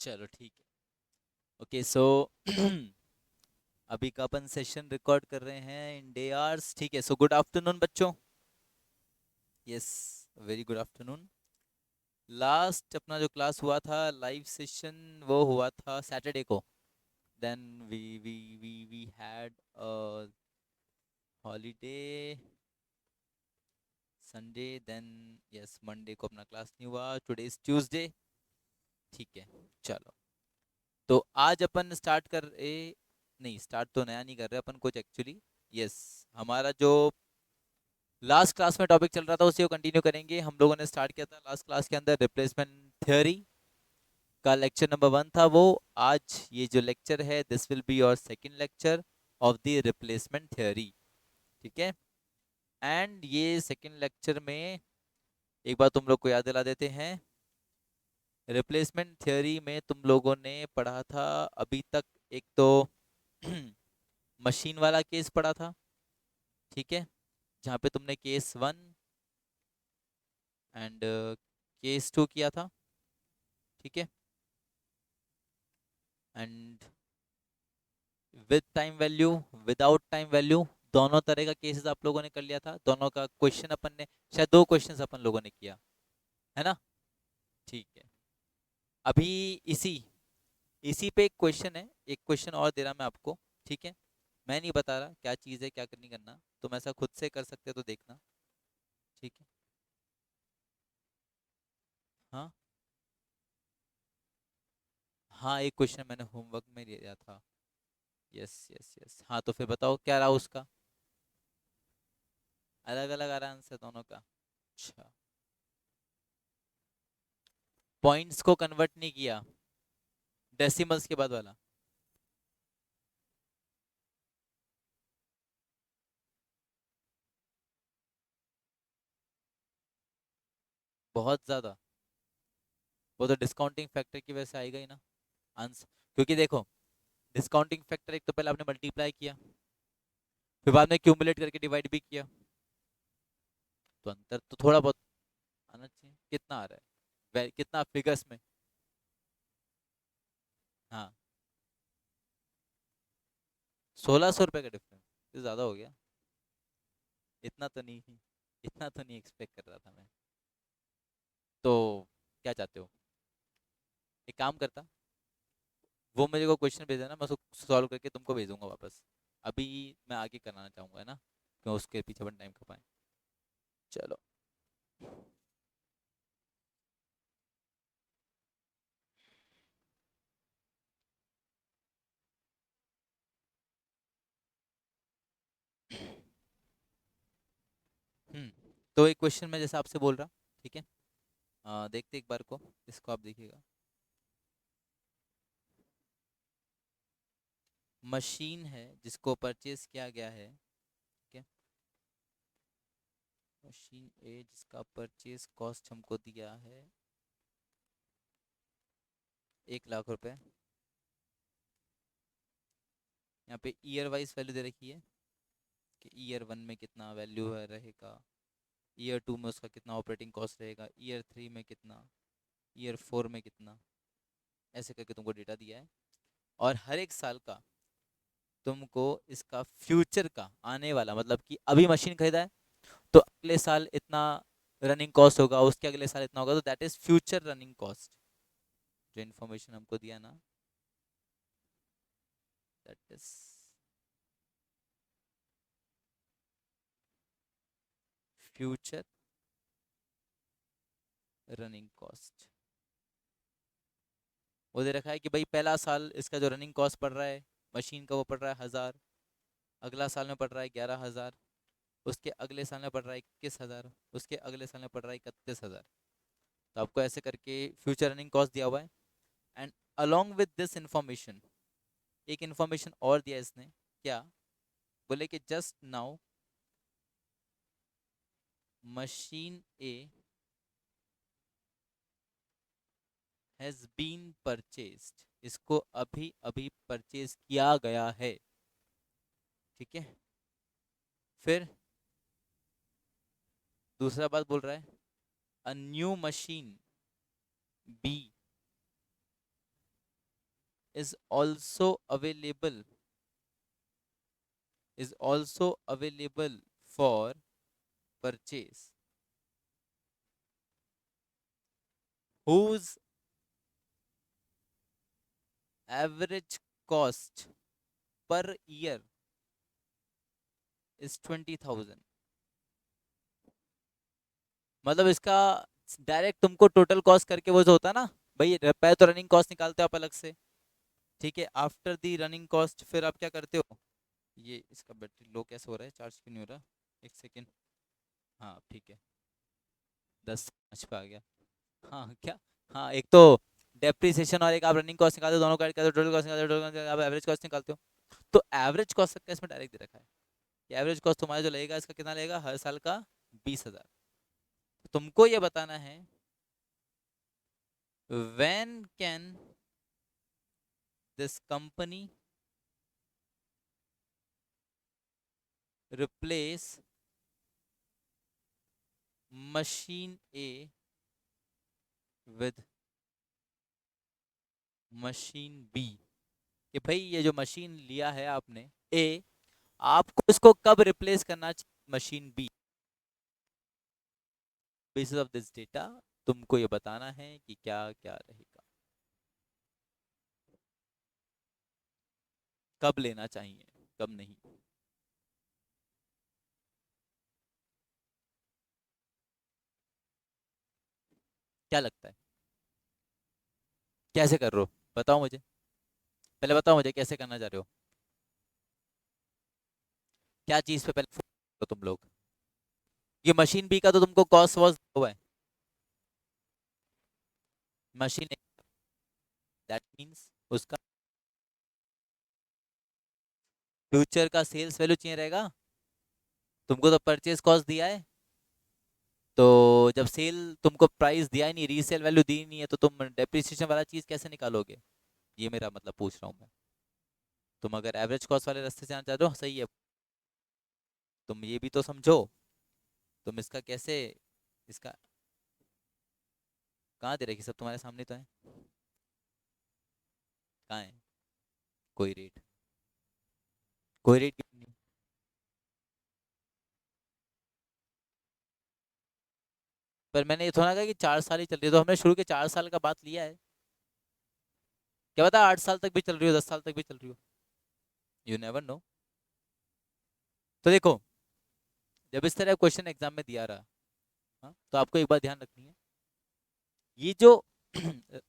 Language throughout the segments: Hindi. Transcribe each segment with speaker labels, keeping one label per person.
Speaker 1: चलो ठीक है। ओके सो अभी का अपन सेशन रिकॉर्ड कर रहे हैं इन डे आवर्स। ठीक है, सो गुड आफ्टरनून बच्चों। Yes, very good afternoon. Last अपना जो क्लास हुआ था लाइव सेशन, वो हुआ था सैटरडे को। Then we had a holiday Sunday. Then yes, Monday को अपना क्लास नहीं हुआ। Today is Tuesday. ठीक है, चलो। तो आज अपन स्टार्ट कर नहीं, स्टार्ट तो नया नहीं कर रहे अपन कुछ एक्चुअली। यस, हमारा जो लास्ट क्लास में टॉपिक चल रहा था उसी को कंटिन्यू करेंगे। हम लोगों ने स्टार्ट किया था लास्ट क्लास के अंदर रिप्लेसमेंट थ्योरी का लेक्चर नंबर 1 था वो। आज ये जो लेक्चर है this will be your second lecture of the replacement theory. ठीक है, एंड ये सेकंड लेक्चर में एक बार तुम लोग को याद दिला देते हैं। रिप्लेसमेंट थ्योरी में तुम लोगों ने पढ़ा था अभी तक, एक तो मशीन वाला केस पढ़ा था। ठीक है, जहाँ पे तुमने केस 1 एंड केस 2 किया था। ठीक है, and with time value, without time value, दोनों तरह का केसेस आप लोगों ने कर लिया था। दोनों का क्वेश्चन अपन ने, शायद 2 क्वेश्चन अपन लोगों ने किया है ना। ठीक है, अभी इसी इसी पे एक क्वेश्चन है, एक क्वेश्चन और दे रहा मैं आपको। ठीक है, मैं नहीं बता रहा क्या चीज़ है, क्या करनी करना, तुम ऐसा खुद से कर सकते हो तो देखना। ठीक है, हाँ हाँ, एक क्वेश्चन मैंने होमवर्क में दिया था। यस यस यस, हाँ तो फिर बताओ क्या रहा उसका। अलग अलग आ रहा आंसर दोनों का। अच्छा, पॉइंट्स को कन्वर्ट नहीं किया, डेसिमल्स के बाद वाला। बहुत ज़्यादा, वो तो डिस्काउंटिंग फैक्टर की वजह से आएगा ही ना आंसर। क्योंकि देखो, डिस्काउंटिंग फैक्टर एक तो पहले आपने मल्टीप्लाई किया, फिर बाद में क्यूमुलेट करके डिवाइड भी किया, तो अंतर तो थोड़ा बहुत आना चाहिए। कितना आ रहा है, कितना फिगर्स में। हाँ, 1600 रुपये का डिफरेंस, ये ज़्यादा हो गया। इतना तो नहीं, इतना तो नहीं एक्सपेक्ट कर रहा था मैं। तो क्या चाहते हो, एक काम करता, वो मेरे को क्वेश्चन भेज देना, मैं उसको सॉल्व करके तुमको भेजूंगा वापस। अभी मैं आगे कराना चाहूँगा, है ना, क्यों उसके पीछे अपन टाइम खपाएं। चलो। तो एक क्वेश्चन मैं जैसे आपसे बोल रहा। ठीक है, देखते एक बार को, इसको आप देखिएगा। मशीन है जिसको परचेज किया गया है। ठीक है, मशीन ए जिसका परचेज कॉस्ट हमको दिया है 1 लाख रुपए। यहाँ पे ईयर वाइज वैल्यू दे रखी है कि ईयर 1 में कितना वैल्यू है रहेगा, ईयर 2 में उसका कितना ऑपरेटिंग कॉस्ट रहेगा, ईयर 3 में कितना, ईयर 4 में कितना, ऐसे करके तुमको डेटा दिया है। और हर एक साल का तुमको इसका फ्यूचर का आने वाला, मतलब कि अभी मशीन खरीदा है तो अगले साल इतना रनिंग कॉस्ट होगा, उसके अगले साल इतना होगा, तो that is future running cost. जो इन्फॉर्मेशन हमको दिया ना, that is future running cost. वो दे रखा है कि भाई पहला साल इसका जो रनिंग कॉस्ट पड़ रहा है मशीन का, वो पड़ रहा है 1000, अगला साल में पड़ रहा है 11,000, उसके अगले साल में पड़ रहा है 21,000, उसके अगले साल में पड़ रहा है 31,000। तो आपको ऐसे करके फ्यूचर रनिंग कॉस्ट दिया हुआ है। And along with this information एक इंफॉर्मेशन और दिया इसने, क्या बोले कि just now machine A has been purchased, इसको अभी अभी परचेज किया गया है। ठीक है, फिर दूसरा बात बोल रहा है, a new machine B is also available is also available for purchase, whose average cost per year is 20,000। मतलब इसका डायरेक्ट तुमको टोटल कॉस्ट करके वो जो होता है ना भाई, पहले तो रनिंग कॉस्ट निकालते हो आप अलग से, ठीक है, आफ्टर दी रनिंग कॉस्ट फिर आप क्या करते हो। ये इसका बैटरी लो कैसे हो रहा है, चार्ज क्यों नहीं हो रहा, एक सेकेंड। हाँ ठीक है, 10 5 पे आ गया। हाँ क्या, हाँ एक तो डेप्रिसिएशन और एक आप रनिंग कॉस्ट निकालते हो, दोनों का टोटल कॉस्ट निकालते हो, टोटल कॉस्ट आप एवरेज कॉस्ट निकालते हो। तो एवरेज कॉस्ट का इसमें डायरेक्ट दे रखा है कि एवरेज कॉस्ट तुम्हारा जो लगेगा इसका कितना लगेगा हर साल का 20,000। तुमको ये बताना है when can this company replace machine A with machine B, कि भाई ये जो मशीन लिया है आपने ए, आपको इसको कब रिप्लेस करना चाहिए machine B. Basis of this data तुमको ये बताना है कि क्या क्या रहेगा, कब लेना चाहिए कब नहीं। क्या लगता है, कैसे कर रहे हो, बताओ मुझे, पहले बताओ मुझे कैसे करना चाह रहे हो, क्या चीज पे पहले focus करो तुम लोग। ये मशीन बी का तो तुमको कॉस्ट वॉस हुआ है, मशीन दैट मीन्स उसका फ्यूचर का सेल्स वैल्यू चाहिए रहेगा। तुमको तो परचेज कॉस्ट दिया है, तो जब सेल तुमको प्राइस दिया ही नहीं, रीसेल वैल्यू दी नहीं है, तो तुम डेप्रिसिएशन वाला चीज कैसे निकालोगे, ये मेरा मतलब पूछ रहा हूँ मैं। तुम अगर एवरेज कॉस्ट वाले रास्ते से आना चाहते हो सही है, तुम ये भी तो समझो, तुम इसका कैसे, इसका कहाँ दे रखी, सब तुम्हारे सामने तो है, कहाँ है, कोई रेट, कोई रेट नहीं। पर मैंने ये थोड़ा कहा कि 4 साल ही चल रही है, तो हमने शुरू के 4 साल का बात लिया है, क्या पता 8 साल तक भी चल रही हो, 10 साल तक भी चल रही हो, यू नेवर नो। तो देखो, जब इस तरह क्वेश्चन एग्जाम में दिया रहा, हाँ, तो आपको एक बात ध्यान रखनी है, ये जो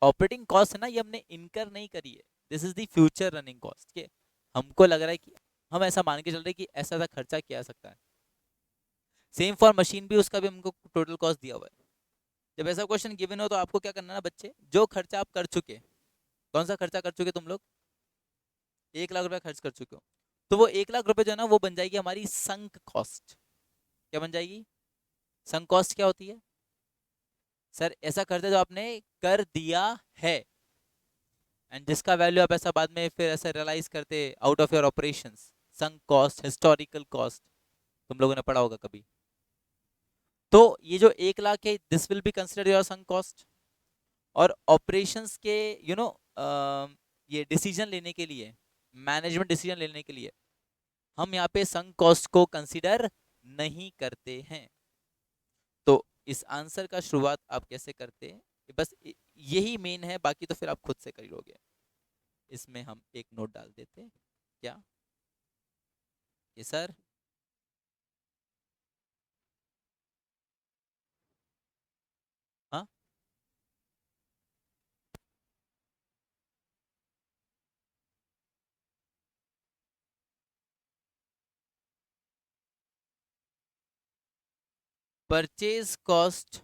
Speaker 1: ऑपरेटिंग कॉस्ट है ना, ये हमने इनकर नहीं करी है, this is the future running cost के। हमको लग रहा है कि हम ऐसा मान के चल रहे हैं कि ऐसा ऐसा खर्चा किया जा सकता है। सेम फॉर मशीन भी, उसका भी हमको टोटल कॉस्ट दिया हुआ है। जब ऐसा क्वेश्चन गिवन हो तो आपको क्या करना है ना बच्चे, जो खर्चा आप कर चुके, कौन सा खर्चा कर चुके तुम लोग, 1 लाख रुपया खर्च कर चुके हो, तो वो 1 लाख रुपए जो है ना वो बन जाएगी हमारी संक कॉस्ट। क्या बन जाएगी, संक कॉस्ट क्या होती है, सर ऐसा खर्चा जो आपने कर दिया है, एंड जिसका वैल्यू आप ऐसा बाद में फिर ऐसा रियलाइज करते out of your operations, sunk cost, historical cost, तुम लोगों ने पढ़ा होगा कभी। तो ये जो 1 लाख है, this will be consider your sunk cost. और ऑपरेशंस के यू नो ये डिसीजन लेने के लिए, मैनेजमेंट डिसीजन लेने के लिए हम यहाँ पे संक कॉस्ट को कंसीडर नहीं करते हैं। तो इस आंसर का शुरुआत आप कैसे करते हैं, बस यही मेन है, बाकी तो फिर आप खुद से कर लोगे। इसमें हम एक नोट डाल देते हैं, क्या कि सर हाँ, purchase cost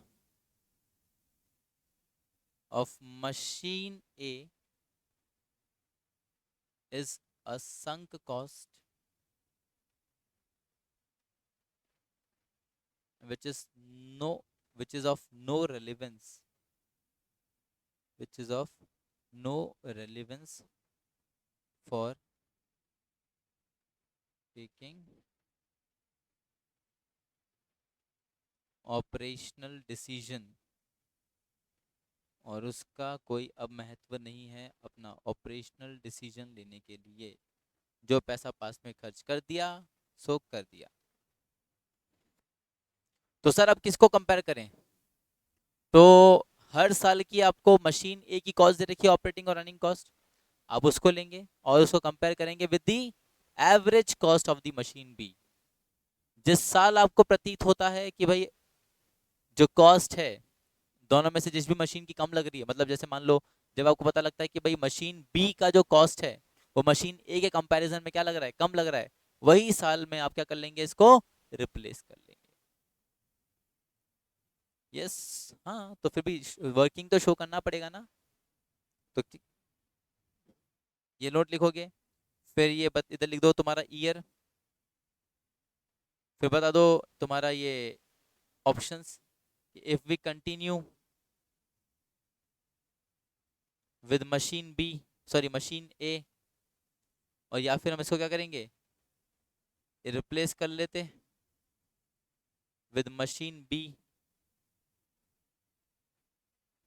Speaker 1: of machine A is a sunk cost which is no which is of no relevance, which is of no relevance for taking operational decision और उसका कोई अब महत्व नहीं है अपना ऑपरेशनल डिसीजन लेने के लिए। जो पैसा पास में खर्च कर दिया सो कर दिया। तो सर अब किसको कंपेयर करें? तो हर साल की आपको मशीन ए की कॉस्ट दे रखी है, ऑपरेटिंग और रनिंग कॉस्ट। आप उसको लेंगे और उसको कंपेयर करेंगे with the average cost of the machine B. जिस साल आपको प्रतीत होता है कि भाई जो कॉस्ट है दोनों में से जिस भी मशीन की कम लग रही है, मतलब जैसे मान लो जब आपको पता लगता है कि भाई मशीन बी का जो कॉस्ट है वो मशीन ए के कंपैरिजन में क्या लग रहा है, कम लग रहा है, वही साल में आप क्या कर लेंगे, इसको रिप्लेस कर लेंगे। यस। हाँ तो फिर भी वर्किंग तो शो करना पड़ेगा ना। तो ये नोट लिखोगे, फिर ये इधर लिख दो तुम्हारा ईयर, फिर बता दो तुम्हारा ये options, if we continue with machine B, sorry machine A, और या फिर हम इसको क्या करेंगे, रिप्लेस कर लेते विद मशीन बी।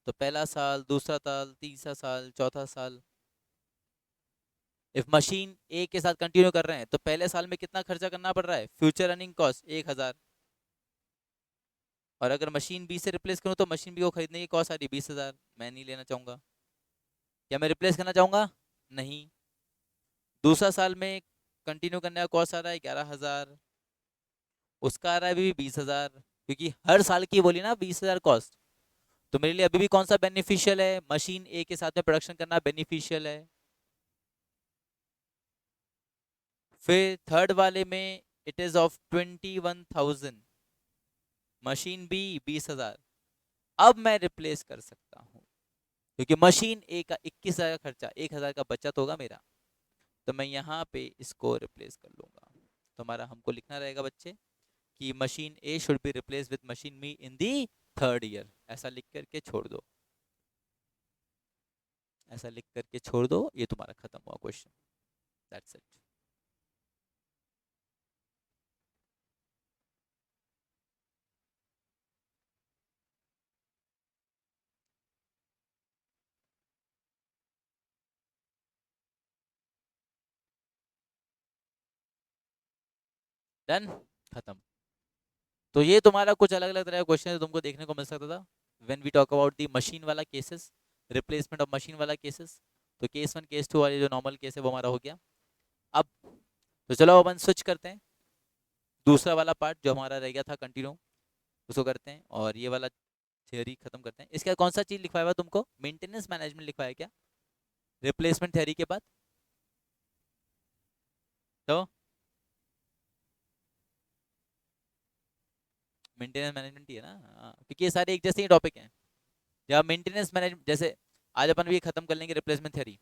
Speaker 1: तो पहला साल, दूसरा साल, तीसरा साल, चौथा साल, इफ मशीन ए के साथ कंटिन्यू कर रहे हैं तो पहले साल में कितना खर्चा करना पड़ रहा है, फ्यूचर रनिंग कॉस्ट 1000। और अगर मशीन बी से रिप्लेस करूं तो मशीन बी को खरीदने की कॉस्ट आ रही 20,000, मैं नहीं लेना चाहूंगा। क्या मैं रिप्लेस करना चाहूंगा? नहीं। दूसरा साल में कंटिन्यू करने का कॉस्ट आ रहा है 11,000, उसका आ रहा है अभी भी 20,000, क्योंकि हर साल की बोली ना 20,000 कॉस्ट। तो मेरे लिए अभी भी कौन सा बेनिफिशियल है, मशीन ए के साथ में प्रोडक्शन करना बेनिफिशियल है। फिर थर्ड वाले में it is of 21,000, machine B 20,000। अब मैं रिप्लेस कर सकता हूँ क्योंकि मशीन ए का 21,000 का खर्चा, 1,000 का बचत होगा मेरा, तो मैं यहाँ पे इसको रिप्लेस कर लूंगा। तो हमारा हमको लिखना रहेगा बच्चे कि machine A should be replace with machine be in the third year, ऐसा लिख करके छोड़ दो, ऐसा लिख करके छोड़ दो, ये तुम्हारा खत्म हुआ क्वेश्चन। That's it. डन, खत्म। तो ये तुम्हारा कुछ अलग अलग तरह का क्वेश्चन तुमको देखने को मिल सकता था when we talk about the machine वाला केसेस, रिप्लेसमेंट ऑफ मशीन वाला केसेस। तो केस वन केस टू वाले जो नॉर्मल केस है वो हमारा हो गया। अब तो चलो अपन स्विच करते हैं, दूसरा वाला पार्ट जो हमारा रह गया था कंटिन्यू उसको करते हैं, और ये वाला थ्योरी खत्म करते हैं। इसका कौन सा चीज लिखवाया हुआ तुमको, मेंटेनेंस मैनेजमेंट लिखवाया क्या रिप्लेसमेंट थ्योरी के बाद? तो मेंटेनेंस मैनेजमेंट ही है ना, हाँ, क्योंकि ये सारे एक जैसे ही टॉपिक हैं। या मेंटेनेंस मैनेजमेंट, जैसे आज अपन भी खत्म कर लेंगे रिप्लेसमेंट थ्योरी,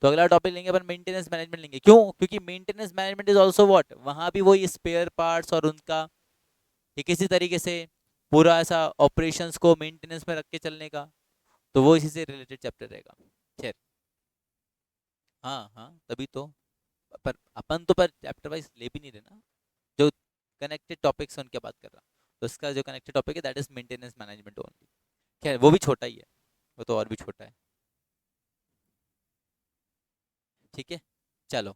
Speaker 1: तो अगला टॉपिक लेंगे अपन मेंटेनेंस मैनेजमेंट लेंगे। क्यों? क्योंकि maintenance management is also what, वहां भी वही स्पेयर पार्ट्स और उनका ये किसी तरीके से पूरा ऐसा ऑपरेशंस को मेंटेनेंस में रख के चलने का, तो वो इसी से रिलेटेड चैप्टर रहेगा। खैर, हाँ हाँ तभी तो, पर अपन तो पर चैप्टर वाइज ले भी नहीं रहे ना, जो कनेक्टेड टॉपिक्स हैं उनके बात कर रहा। तो इसका जो कनेक्टेड टॉपिक है that is maintenance management only. खैर वो भी छोटा ही है, वो तो और भी छोटा है। ठीक है, चलो।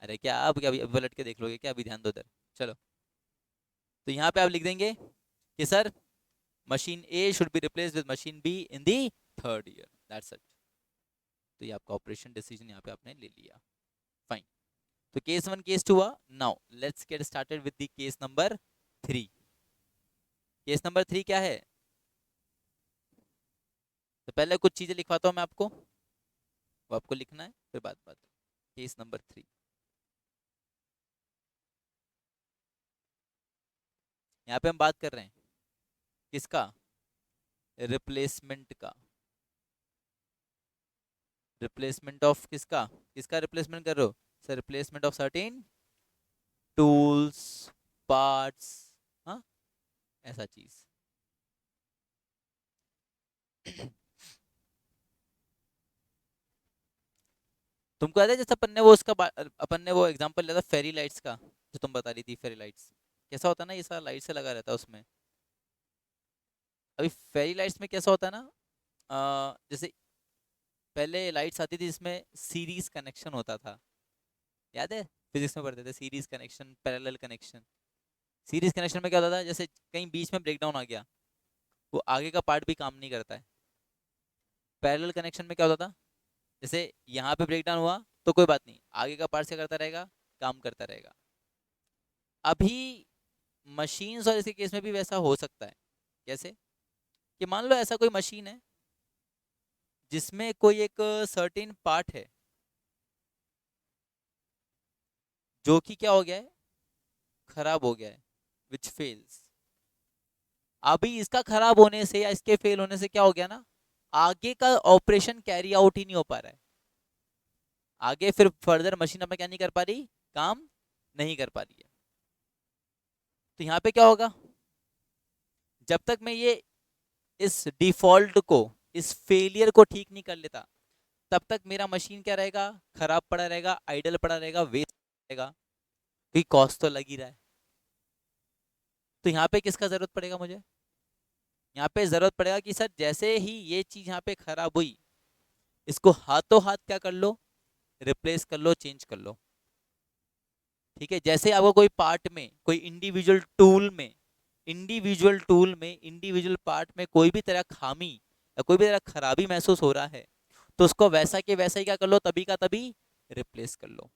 Speaker 1: अरे क्या आप क्या अभी पलट के देख लोगे क्या, अभी ध्यान दो उधर। चलो, तो यहाँ पे आप लिख देंगे कि sir machine A should be replace with machine be in the third year, that's it. तो ये आपका ऑपरेशन डिसीजन यहाँ पे आपने ले लिया। फाइन। तो केस वन केस टू हुआ। Now let's get started with the case number three. Case number three क्या है? तो पहले कुछ चीजें लिखवाता हूँ मैं आपको, वो आपको लिखना है, फिर बात बात। केस नंबर थ्री, यहाँ पे हम बात कर रहे हैं किसका, रिप्लेसमेंट का। रिप्लेसमेंट ऑफ किसका, किसका रिप्लेसमेंट कर रहे हो sir? Replacement of certain tools, parts, हाँ ऐसा चीज। तुमको याद है जैसे अपन ने वो उसका अपन ने वो एग्जांपल लिया था फेरी लाइट्स का, जो तुम बता रही थी फेरी लाइट्स, कैसा होता है ना, ये सारा लाइट से लगा रहता है उसमें। अभी फेरी लाइट्स में कैसा होता है ना, जैसे पहले लाइट्स आती थी जिसमें सीरीज कनेक्शन होता था, याद है? फिजिक्स में पढ़ते थे series connection, parallel connection. Series connection में क्या होता था, जैसे कहीं बीच में ब्रेकडाउन आ गया, वो आगे का पार्ट भी काम नहीं करता है। पैरेलल कनेक्शन में क्या होता था, जैसे यहाँ पे ब्रेकडाउन हुआ तो कोई बात नहीं, आगे का पार्ट क्या करता रहेगा, काम करता रहेगा। अभी मशीन्स और इसके केस में भी वैसा हो सकता है। कैसे? कि मान लो ऐसा कोई मशीन है जिसमें कोई एक सर्टेन पार्ट है जो कि क्या हो गया है, खराब हो गया है, विच फेल्स। अभी इसका खराब होने से या इसके फेल होने से क्या हो गया ना, आगे का ऑपरेशन कैरी आउट ही नहीं हो पा रहा है। आगे फिर फर्दर मशीन अपना क्या नहीं कर पा रही, काम नहीं कर पा रही है। तो यहाँ पे क्या होगा, जब तक मैं ये इस डिफॉल्ट को, इस फेलियर को ठीक नहीं कर लेता, तब तक मेरा मशीन क्या रहेगा, खराब पड़ा रहेगा, आइडल पड़ा रहेगा, वेस्ट रहेगा, क्योंकि कॉस्ट तो लग ही रहा है। तो यहाँ पे किसका जरूरत पड़ेगा मुझे, यहाँ पे जरूरत पड़ेगा कि सर जैसे ही ये चीज यहाँ पे खराब हुई, इसको हाथों हाथ क्या कर लो, रिप्लेस कर लो, चेंज कर लो। ठीक है, जैसे आपको कोई पार्ट में, कोई इंडिविजुअल टूल में, इंडिविजुअल पार्ट में कोई भी तरह खामी या कोई भी तरह खराबी महसूस हो रहा है, तो उसको वैसा के वैसा ही क्या कर लो, तभी का तभी रिप्लेस कर लो।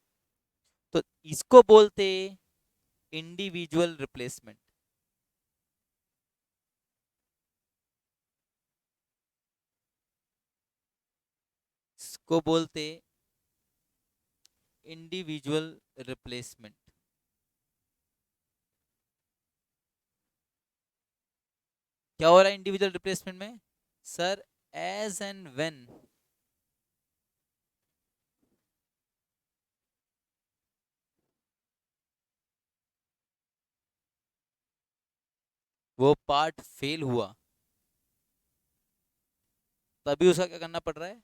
Speaker 1: तो इसको बोलते इंडिविजुअल रिप्लेसमेंट। इसको बोलते इंडिविजुअल रिप्लेसमेंट। क्या हो रहा है इंडिविजुअल रिप्लेसमेंट में, सर एज एंड व्हेन वो पार्ट फेल हुआ, तभी उसका क्या करना पड़ रहा है,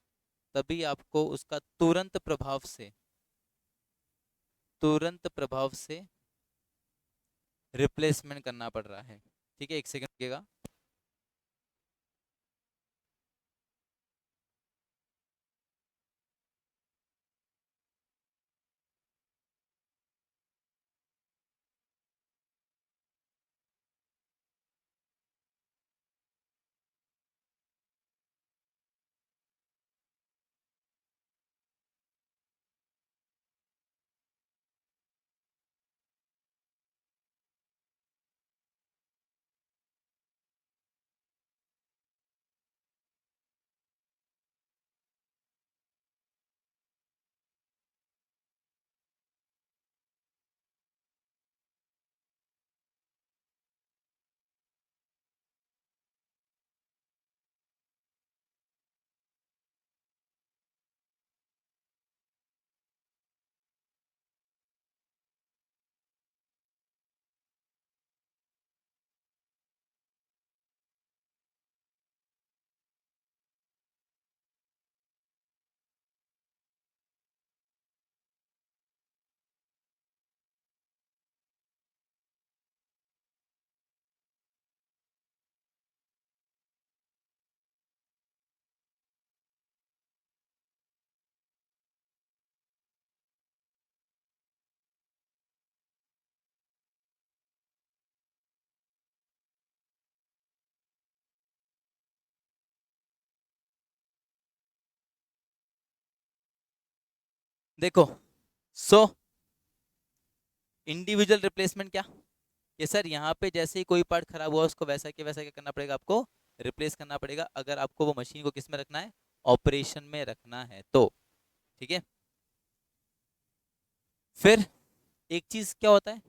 Speaker 1: तभी आपको उसका तुरंत प्रभाव से रिप्लेसमेंट करना पड़ रहा है। ठीक है, एक सेकंड रुकिएगा। देखो, सो इंडिविजुअल रिप्लेसमेंट क्या, ये सर यहाँ पे जैसे ही कोई पार्ट खराब हुआ उसको वैसा के वैसा क्या करना पड़ेगा, आपको रिप्लेस करना पड़ेगा, अगर आपको वो मशीन को किस में रखना है, ऑपरेशन में रखना है तो। ठीक है, फिर एक चीज क्या होता है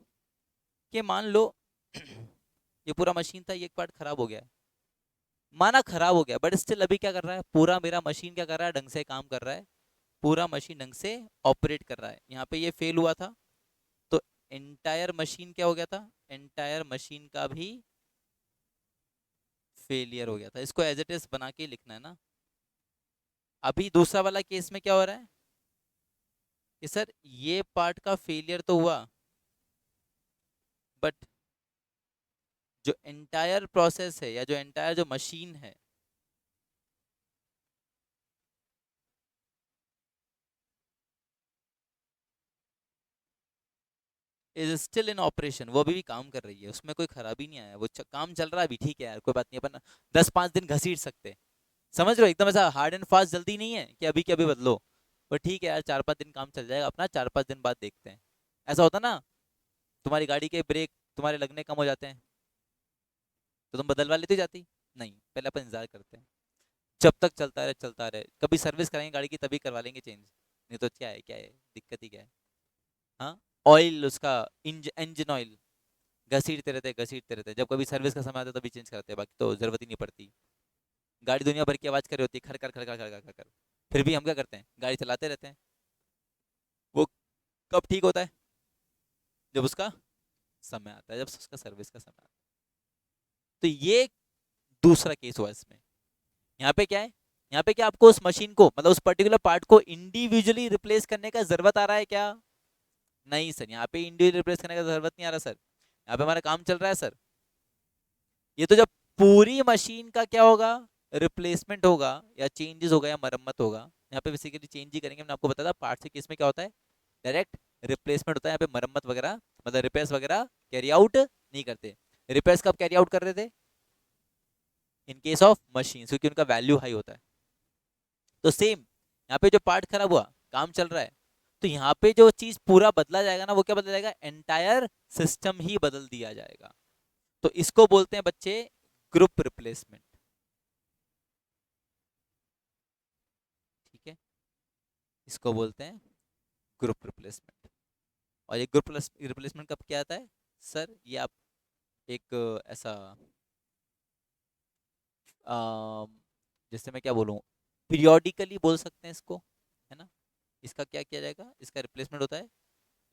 Speaker 1: कि मान लो ये पूरा मशीन था, ये एक पार्ट खराब हो गया है, माना खराब हो गया, बट स्टिल अभी क्या कर रहा है, पूरा मेरा मशीन क्या कर रहा है, ढंग से काम कर रहा है, पूरा मशीन ढंग से ऑपरेट कर रहा है। यहाँ पे ये फेल हुआ था, तो एंटायर मशीन क्या हो गया था, एंटायर मशीन का भी फेलियर हो गया था। इसको एज इट इज बना के लिखना है ना। अभी दूसरा वाला केस में क्या हो रहा है कि सर ये पार्ट का फेलियर तो हुआ, बट जो एंटायर प्रोसेस है या जो एंटायर जो मशीन है, इज स्टिल इन ऑपरेशन, वो अभी भी काम कर रही है, उसमें कोई खराबी नहीं आया, वो काम चल रहा है अभी, ठीक है यार, कोई बात नहीं, अपन 10-5 दिन घसीट सकते हैं। समझ रहे हो, एकदम ऐसा हार्ड एंड फास्ट जल्दी नहीं है कि अभी के अभी बदलो। पर ठीक है यार, 4-5 दिन काम चल जाएगा अपना, 4-5 दिन बाद देखते हैं। ऐसा होता ना, तुम्हारी गाड़ी के ब्रेक तुम्हारे लगने कम हो जाते हैं, तो तुम बदलवा लेती जाती। नहीं, पहले अपन इंतजार करते हैं, जब तक चलता रहे चलता रहे, कभी सर्विस कराएंगे गाड़ी की तभी करवा लेंगे चेंज, नहीं तो क्या है, क्या है दिक्कत ही क्या है। हाँ, ऑयल उसका, इंजन ऑयल घसीटते रहते, जब कभी सर्विस का समय आता है तभी चेंज कराते हैं, बाकी तो जरूरत ही नहीं पड़ती। गाड़ी दुनिया भर की आवाज कर रही होती है, खड़ खड़ खड़ खड़ खड़ खड़ खड़, फिर भी हम क्या करते हैं, गाड़ी चलाते रहते हैं। वो कब ठीक होता है, जब उसका समय आता है, जब उसका सर्विस का समय आता है। तो ये दूसरा केस हुआ इसमें। यहाँ पे क्या है, यहाँ पे क्या आपको उस मशीन को, मतलब उस पर्टिकुलर पार्ट को इंडिविजुअली रिप्लेस करने का जरूरत आ रहा है क्या? नहीं सर, यहाँ पे इंडिविजुअली रिप्लेस करने का जरूरत नहीं आ रहा सर, यहाँ पे हमारा काम चल रहा है सर। ये तो जब पूरी मशीन का क्या होगा, रिप्लेसमेंट होगा या चेंजेस होगा या मरम्मत होगा। यहाँ पे बेसिकली चेंज ही करेंगे, मैंने आपको बताया था पार्ट के केस में क्या होता है, डायरेक्ट रिप्लेसमेंट होता है, यहाँ पे मरम्मत वगैरह मतलब रिपेयर्स वगैरह कैरी आउट नहीं करते। रिपेयर्स कब कैरी आउट कर रहे थे, इन केस ऑफ मशीन, क्योंकि उनका वैल्यू हाई होता है। तो सेम यहाँ पे जो पार्ट खराब हुआ, काम चल रहा है, तो यहाँ पे जो चीज पूरा बदला जाएगा ना, वो क्या बदला जाएगा, एंटायर सिस्टम ही बदल दिया जाएगा। तो इसको बोलते हैं बच्चे ग्रुप रिप्लेसमेंट। ठीक है, इसको बोलते हैं ग्रुप रिप्लेसमेंट। और ये ग्रुप रिप्लेसमेंट कब क्या आता है सर, ये आप एक ऐसा जैसे मैं क्या बोलूँ, पीरियोडिकली बोल सकते हैं इसको, है ना। इसका क्या किया जाएगा, इसका रिप्लेसमेंट होता है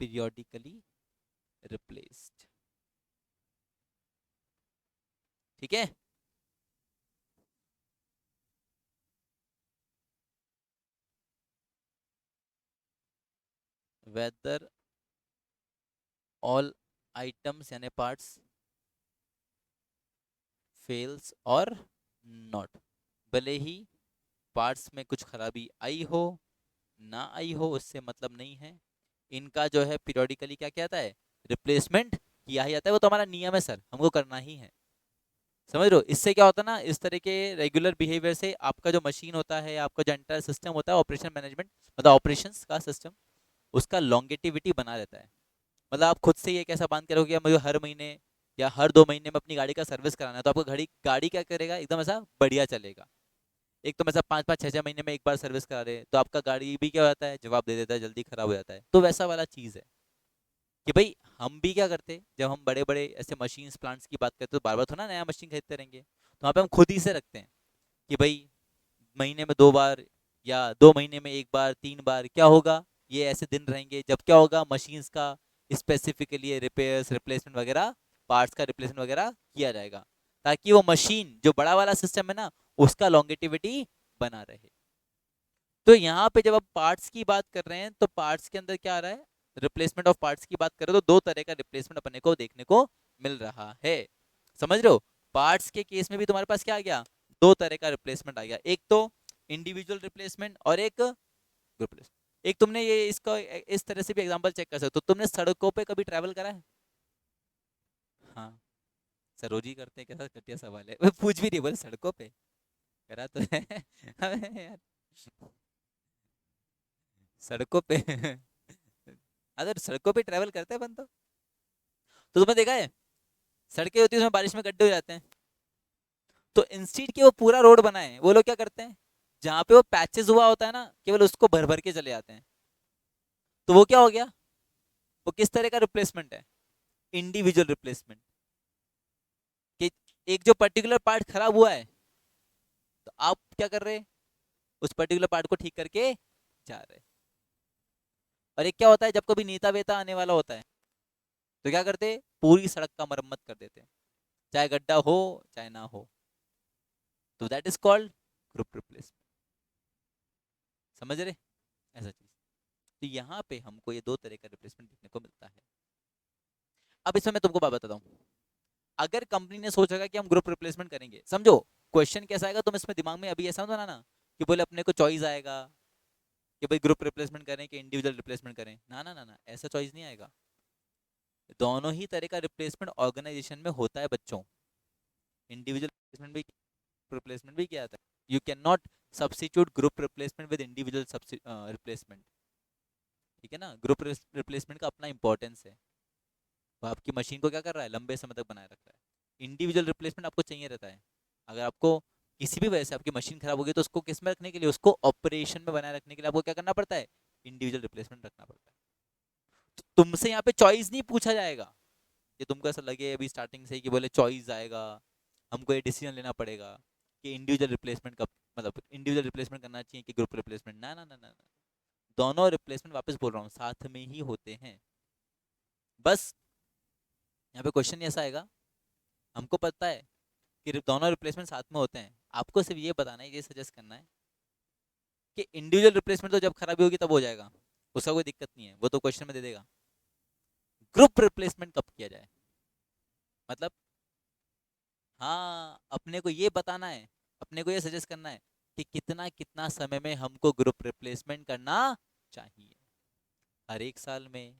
Speaker 1: पीरियोडिकली रिप्लेस्ड। ठीक है, वेदर ऑल आइटम्स यानी पार्ट्स फेल्स और नॉट, भले ही पार्ट्स में कुछ खराबी आई हो ना आई हो, उससे मतलब नहीं है। इनका जो है पीरियोडिकली क्या क्या आता है, रिप्लेसमेंट किया ही जाता है, वो तो हमारा नियम है सर, हमको करना ही है। समझ रहे हो, इससे क्या होता है ना, इस तरह के रेगुलर बिहेवियर से आपका जो मशीन होता है, आपका जो एंटायर सिस्टम होता है, ऑपरेशन मैनेजमेंट मतलब ऑपरेशंस का सिस्टम, उसका लॉन्गेटिविटी बना रहता है। मतलब आप खुद से ये कैसा बांध के रखोगे, मुझे हर महीने या हर 2 महीने में अपनी गाड़ी का सर्विस कराना है, तो आपको गाड़ी गाड़ी क्या करेगा, एकदम ऐसा बढ़िया चलेगा। एक तो ऐसा 5-5 6-6 महीने में एक बार सर्विस करा रहे, तो आपका गाड़ी भी क्या हो जाता है, जवाब दे देता है, जल्दी खराब हो जाता है। तो वैसा वाला चीज़ है कि भाई हम भी क्या करते, जब हम बड़े बड़े ऐसे मशीन्स प्लांट्स की बात करते, तो बार बार थोड़ा नया मशीन खरीदते रहेंगे, तो वहाँ पे हम खुद ही से रखते हैं कि भाई महीने में 2 बार या 2 महीने में एक बार 3 बार क्या होगा, ये ऐसे दिन रहेंगे जब क्या होगा, मशीन्स का स्पेसिफिकली रिपेयर्स रिप्लेसमेंट वगैरह, पार्ट्स का रिप्लेसमेंट वगैरह किया जाएगा, ताकि वो मशीन जो बड़ा वाला सिस्टम है ना, उसका लॉन्गेटिविटी बना रहे। तो यहाँ पे जब आप पार्ट्स की बात कर रहे हैं, तो पार्ट्स के अंदर क्या आ रहा है, रिप्लेसमेंट ऑफ पार्ट्स की बात करें, तो 2 तरह का रिप्लेसमेंट अपने को देखने को मिल रहा है। समझ रहे हो, पार्ट्स के केस में भी तुम्हारे पास क्या आ गया, 2 तरह का रिप्लेसमेंट आ गया, एक तो इंडिविजुअल रिप्लेसमेंट और एक ग्रुप रिप्लेसमेंट। एक तुमने ये इसका इस तरह से भी एग्जांपल चेक कर सकते हो, तुमने सड़कों पे कभी ट्रैवल करा है? हाँ, सरोजी करते हैं, कैसा घटिया सवाल है, वो पूछ भी नहीं, बोले सड़कों पे करा तो है। अबे यार, सड़कों पे अगर सड़कों पे ट्रैवल करते हैं अपन तो तुमने देखा है, सड़कें होती है उसमें बारिश में गड्ढे हो जाते हैं, तो इंस्टीड के वो पूरा रोड बनाए, वो लोग क्या करते हैं, जहाँ पे वो पैचेस हुआ होता है ना, केवल उसको भर भर के चले जाते हैं। तो वो क्या हो गया, वो किस तरह का रिप्लेसमेंट है, इंडिविजुअल रिप्लेसमेंट। कि एक जो पर्टिकुलर पार्ट खराब हुआ है, तो आप क्या कर रहे हैं, उस पर्टिकुलर पार्ट को ठीक करके जा रहे हैं। और एक क्या होता है, जब कभी नेता वेता आने वाला होता है, तो क्या करते हैं, पूरी सड़क का मरम्मत कर देते हैं, चाहे गड्ढा हो चाहे ना हो। तो that is called group replacement. समझ रहे, ऐसा चीज। तो यहाँ पे हमको ये 2 तरह का रिप्लेसमेंट देखने को मिलता है। अब इसमें मैं तुमको बात बताता हूँ, अगर कंपनी ने सोच रखा कि हम ग्रुप रिप्लेसमेंट करेंगे, समझो क्वेश्चन कैसा आएगा, तुम इसमें दिमाग में अभी ऐसा होता ना कि बोले अपने को चॉइस आएगा कि भाई ग्रुप रिप्लेसमेंट करें कि इंडिविजुअल रिप्लेसमेंट करें, ना ना ना ना, ऐसा चॉइस नहीं आएगा। दोनों ही तरह का रिप्लेसमेंट ऑर्गेनाइजेशन में होता है बच्चों। इंडिविजुअल रिप्लेसमेंट भी, रिप्लेसमेंट भी किया जाता है। You can not substitute group replacement with individual replacement. ठीक है ना, ग्रुप रिप्लेसमेंट का अपना इंपॉर्टेंस है। वो आपकी मशीन को क्या कर रहा है, लंबे समय तक बनाए रख रहा है। इंडिविजुअल रिप्लेसमेंट आपको चाहिए रहता है। अगर आपको किसी भी वजह से आपकी मशीन खराब होगी तो उसको किस में रखने के लिए, उसको ऑपरेशन में बनाए रखने के लिए आपको क्या करना पड़ता है, इंडिविजुअल रिप्लेसमेंट रखना पड़ता है। तो तुमसे यहाँ पे चॉइस नहीं पूछा जाएगा कि तुमको ऐसा लगे अभी स्टार्टिंग से ही कि बोले चॉइस आएगा, हमको ये डिसीजन लेना पड़ेगा कि इंडिविजुअल रिप्लेसमेंट कब, मतलब इंडिविजुअल रिप्लेसमेंट करना चाहिए कि ग्रुप रिप्लेसमेंट। ना ना ना ना ना। दोनों रिप्लेसमेंट, वापस बोल रहा हूँ, साथ में ही होते हैं। बस यहाँ पे क्वेश्चन ऐसा आएगा, हमको पता है कि दोनों रिप्लेसमेंट साथ में होते हैं, आपको सिर्फ ये बताना है, ये सजेस्ट करना है कि इंडिविजुअल रिप्लेसमेंट तो जब खराबी होगी तब हो जाएगा, उसका कोई दिक्कत नहीं है, वो तो क्वेश्चन में दे देगा। ग्रुप रिप्लेसमेंट कब किया जाए, मतलब हाँ, अपने को ये बताना है, अपने को ये सजेस्ट करना है कि कितना कितना समय में हमको ग्रुप रिप्लेसमेंट करना चाहिए। हर एक साल में,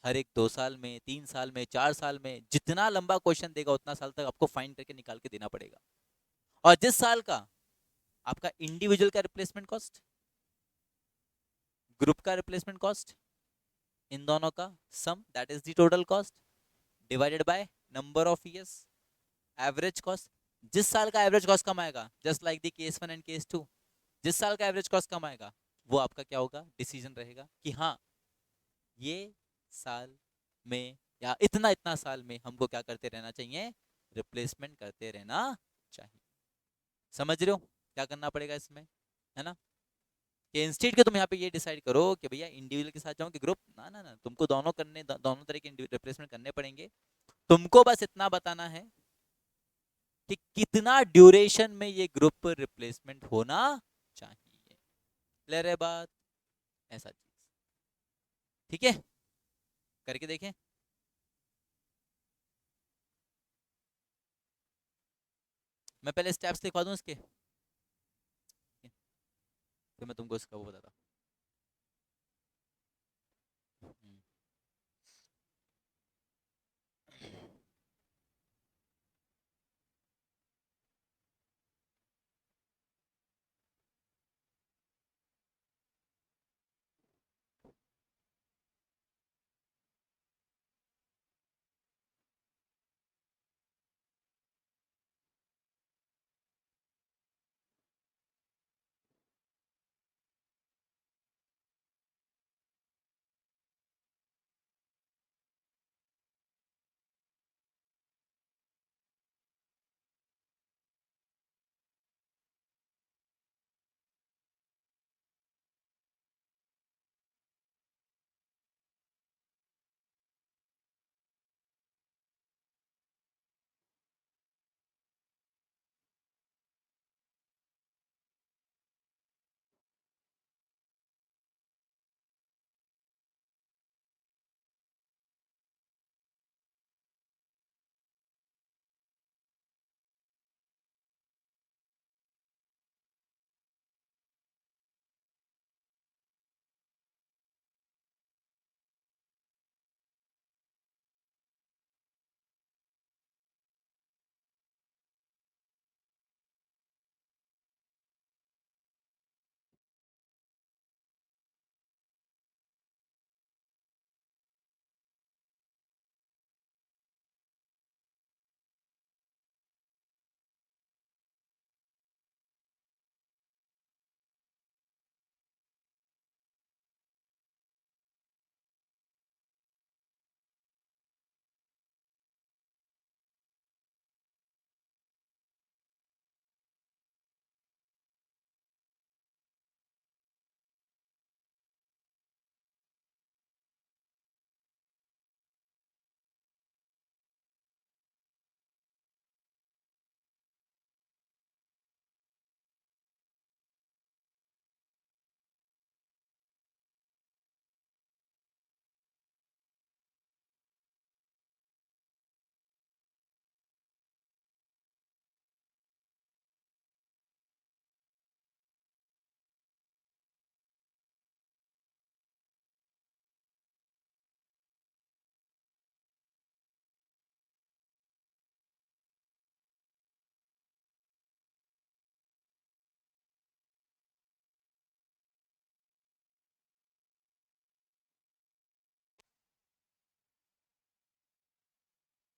Speaker 1: हर एक 2 साल में, 3 साल में, 4 साल में, जितना लंबा क्वेश्चन देगा उतना साल तक आपको फाइन करके निकाल के देना पड़ेगा। और जिस साल का आपका इंडिविजुअल का रिप्लेसमेंट कॉस्ट, ग्रुप का रिप्लेसमेंट कॉस्ट, इन दोनों का sum, that is the total cost, divided by number of years, average cost. जिस साल का एवरेज कॉस्ट कम आएगा, just like the case 1 and case 2, जिस साल का एवरेज कॉस्ट कम आएगा वो आपका क्या होगा, डिसीजन रहेगा कि हाँ, ये साल में या इतना इतना साल में हमको क्या करते रहना चाहिए, रिप्लेसमेंट करते रहना चाहिए। समझ रहे हो क्या करना पड़ेगा इसमें, है ना। कि इंस्टेड के तुम यहाँ पे ये डिसाइड करो कि भैया इंडिविजुअल के साथ जाऊं कि ग्रुप, ना ना ना, तुमको दोनों करने, दोनों तरह के रिप्लेसमेंट करने पड़ेंगे। तुमको बस इतना बताना है कि कितना ड्यूरेशन में ये ग्रुप रिप्लेसमेंट होना चाहिए। क्लियर है बात, ऐसा चीज। ठीक है, करके देखें। मैं पहले स्टेप्स लिखवा दूं इसके, फिर मैं तुमको इसका वो बताता हूँ।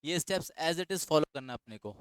Speaker 1: ये steps as it is follow करना अपने को।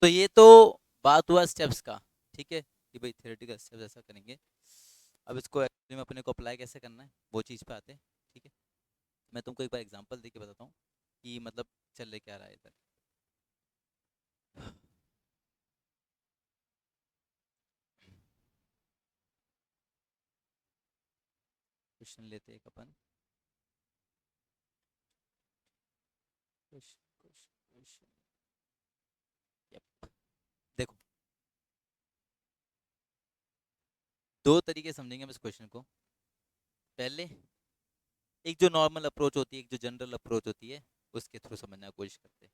Speaker 1: तो ये तो बात हुआ स्टेप्स का, ठीक है कि भाई थियोरेटिकल स्टेप्स ऐसा करेंगे। अब इसको एक्चुअली में अपने को अप्लाई कैसे करना है वो चीज़ पे आते हैं। ठीक है, मैं तुमको एक बार एग्जांपल दे के बताता हूँ कि मतलब चल रहे क्या रहा है इधर। क्वेश्चन लेते एक अपन। क्वेश्चन। देखो, दो तरीके समझेंगे हम इस क्वेश्चन को। पहले एक जो नॉर्मल अप्रोच होती है, एक जो जनरल अप्रोच होती है, उसके थ्रू समझने की कोशिश करते हैं।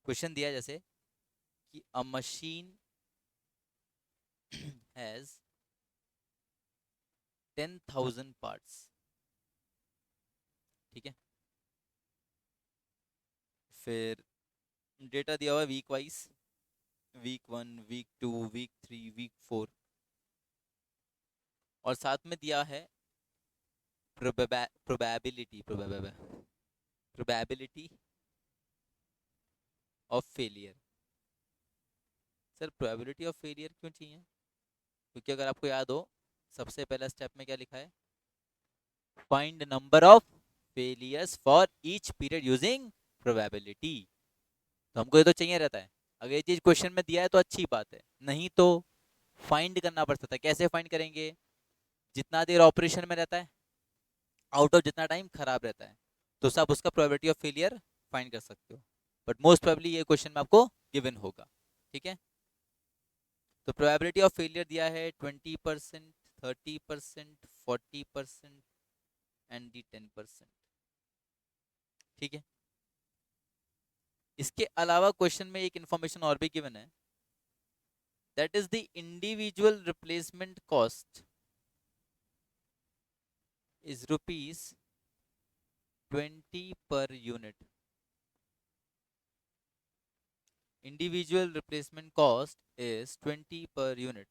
Speaker 1: क्वेश्चन दिया जैसे कि अ मशीन हैज 10,000 पार्ट्स। ठीक है, फिर डेटा दिया हुआ है week wise, week 1, week 2, week 3, week 4, और साथ में दिया है probability probability of failure. Sir probability of failure क्यों चाहिए? क्योंकि अगर आपको याद हो, सबसे पहला स्टेप में क्या लिखा है? Find number of failures for each period using probability. तो हमको ये तो चाहिए रहता है। अगर ये चीज क्वेश्चन में दिया है तो अच्छी बात है, नहीं तो फाइंड करना पड़ सकता है। कैसे फाइंड करेंगे? जितना देर ऑपरेशन में रहता है, आउट ऑफ जितना टाइम खराब रहता है, तो सब उसका प्रोबेबिलिटी ऑफ फेलियर फाइंड कर सकते हो। बट मोस्ट प्रोबेबली ये क्वेश्चन में आपको गिवन होगा। ठीक है, तो प्रोबेबिलिटी ऑफ फेलियर दिया है 20%, 30%, 40% एंड दी 10%। ठीक है, इसके अलावा क्वेश्चन में एक इंफॉर्मेशन और भी गिवन है, that is the individual replacement cost is ₹20 per unit. Individual replacement cost is 20 per unit,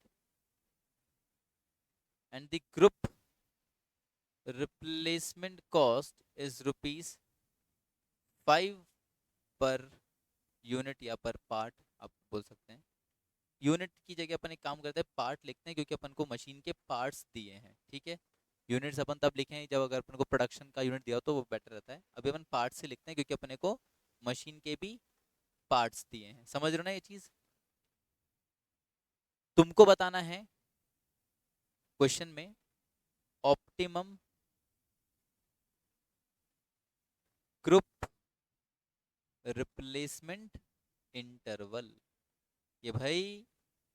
Speaker 1: and the group replacement cost is ₹5 per unit या पर पार्ट आप बोल सकते हैं। यूनिट की जगह अपन एक काम करते हैं, पार्ट लिखते हैं, क्योंकि अपन को मशीन के पार्ट्स दिए हैं। ठीक है, यूनिट्स अपन तब लिखें जब अगर अपन को प्रोडक्शन का यूनिट दिया हो तो वो बेटर रहता है। अभी अपन पार्ट्स से लिखते हैं क्योंकि अपने को मशीन के भी पार्ट्स दिए हैं। समझ रहे हो ना ये चीज? तुमको बताना है क्वेश्चन में ऑप्टिमम ग्रुप रिप्लेसमेंट इंटरवल। ये भाई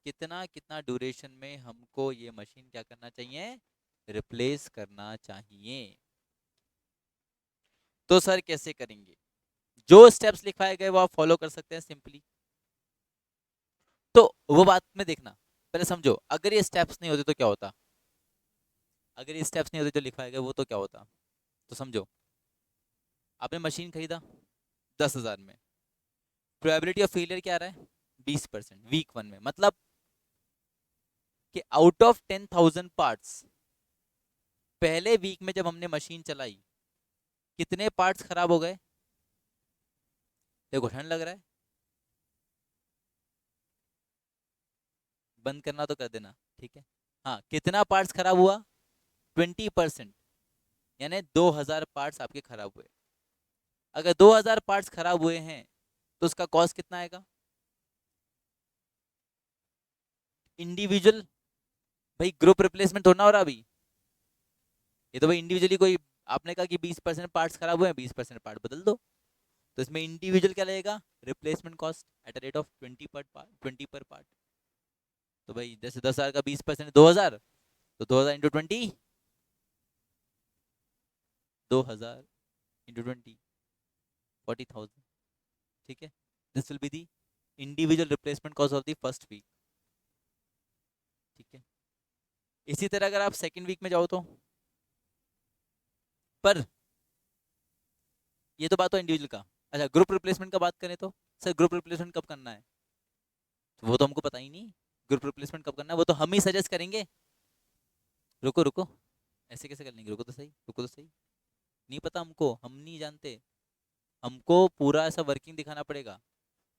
Speaker 1: कितना कितना ड्यूरेशन में हमको ये मशीन क्या करना चाहिए? रिप्लेस करना चाहिए। तो सर कैसे करेंगे? जो स्टेप्स लिखवाए गए वो आप फॉलो कर सकते हैं सिंपली। तो वो बात में देखना, पहले समझो, अगर ये स्टेप्स नहीं होते तो क्या होता? अगर ये स्टेप्स नहीं होते जो लिखवाए गए वो तो क्या होता? तो समझो, आपने मशीन खरीदा 10,000 में, प्रोबेबिलिटी ऑफ फेलियर क्या आ रहा है? 20% वीक 1 में। मतलब कि आउट ऑफ 10,000 पार्ट्स, पहले वीक में जब हमने मशीन चलाई, कितने पार्ट्स खराब हो गए? देखो ठंड लग रहा है, बंद करना तो कर देना। ठीक है, हाँ, कितना पार्ट्स खराब हुआ? 20%, यानी 2,000 पार्ट्स आपके खराब हुए। अगर 2,000 पार्ट्स खराब हुए हैं तो उसका कॉस्ट कितना आएगा? इंडिविजुअल, भाई ग्रुप रिप्लेसमेंट थोड़ा ना हो रहा अभी, ये तो भाई इंडिविजुअली कोई, आपने कहा कि 20% पार्ट्स खराब हुए हैं, 20% पार्ट बदल दो, तो इसमें इंडिविजुअल क्या लगेगा? Replacement cost at a rate of 20 पर पार्ट। तो भाई जैसे 10,000 का 20% 2,000, तो 2,000 इंटू 20, 2,000 इंटू 20, 40,000। ठीक है, this will be the individual replacement cost of the first week. ठीक है, इसी तरह अगर आप सेकेंड वीक में जाओ तो, पर ये तो बात हो इंडिविजुअल का। अच्छा, ग्रुप रिप्लेसमेंट का बात करें तो सर ग्रुप रिप्लेसमेंट कब करना है? तो वो तो हमको पता ही नहीं, ग्रुप रिप्लेसमेंट कब करना है वो तो हम ही सजेस्ट करेंगे। रुको रुको, ऐसे कैसे कर लेंगे? रुको तो सही, रुको तो सही। नहीं पता हमको, हम नहीं जानते, हमको पूरा ऐसा वर्किंग दिखाना पड़ेगा।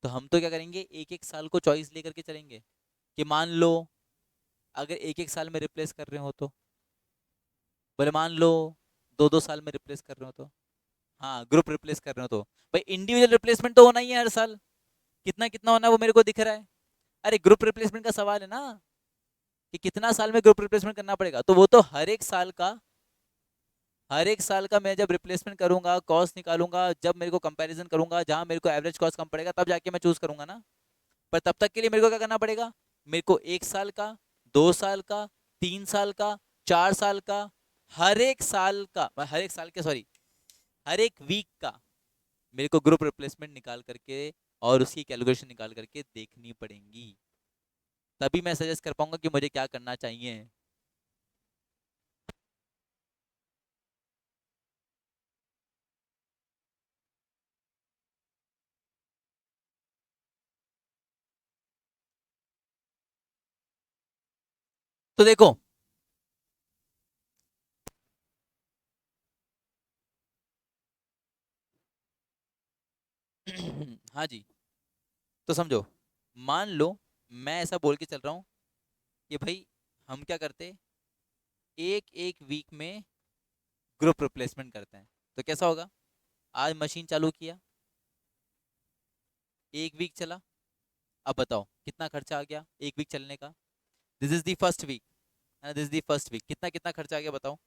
Speaker 1: तो हम तो क्या करेंगे, एक एक साल को चॉइस लेकर के चलेंगे। कि मान लो अगर एक एक साल में रिप्लेस कर रहे हो तो, बोले मान लो 2-2 साल में रिप्लेस कर रहे हो तो, हाँ ग्रुप रिप्लेस कर रहे हो तो, भाई इंडिविजुअल रिप्लेसमेंट तो होना ही है हर साल। कितना कितना होना है वो मेरे को दिख रहा है। अरे ग्रुप रिप्लेसमेंट का सवाल है ना, कि कितना साल में ग्रुप रिप्लेसमेंट करना पड़ेगा, तो वो तो हर एक साल का हर एक साल का मैं जब रिप्लेसमेंट करूंगा, कॉस्ट निकालूंगा, जब मेरे को कंपैरिजन करूंगा, जहां मेरे को एवरेज कॉस्ट कम पड़ेगा तब जाके मैं चूज करूंगा ना। पर तब तक के लिए मेरे को क्या करना पड़ेगा? मेरे को 1 साल का, 2 साल का, 3 साल का, 4 साल का, हर एक साल का, हर एक साल के सॉरी, हर एक वीक का मेरे को ग्रुप रिप्लेसमेंट निकाल करके और उसकी कैलकुलेशन निकाल करके देखनी पड़ेंगी। तभी मैं सजेस्ट कर पाऊंगा कि मुझे क्या करना चाहिए। तो देखो हाँ जी, तो समझो, मान लो मैं ऐसा बोल के चल रहा हूँ कि भाई हम क्या करते, एक एक वीक में ग्रुप रिप्लेसमेंट करते हैं। तो कैसा होगा? आज मशीन चालू किया, एक वीक चला, अब बताओ कितना खर्चा आ गया एक वीक चलने का। This is the first week, this is the first week, कितना कितना खर्चा आ गया बताओ।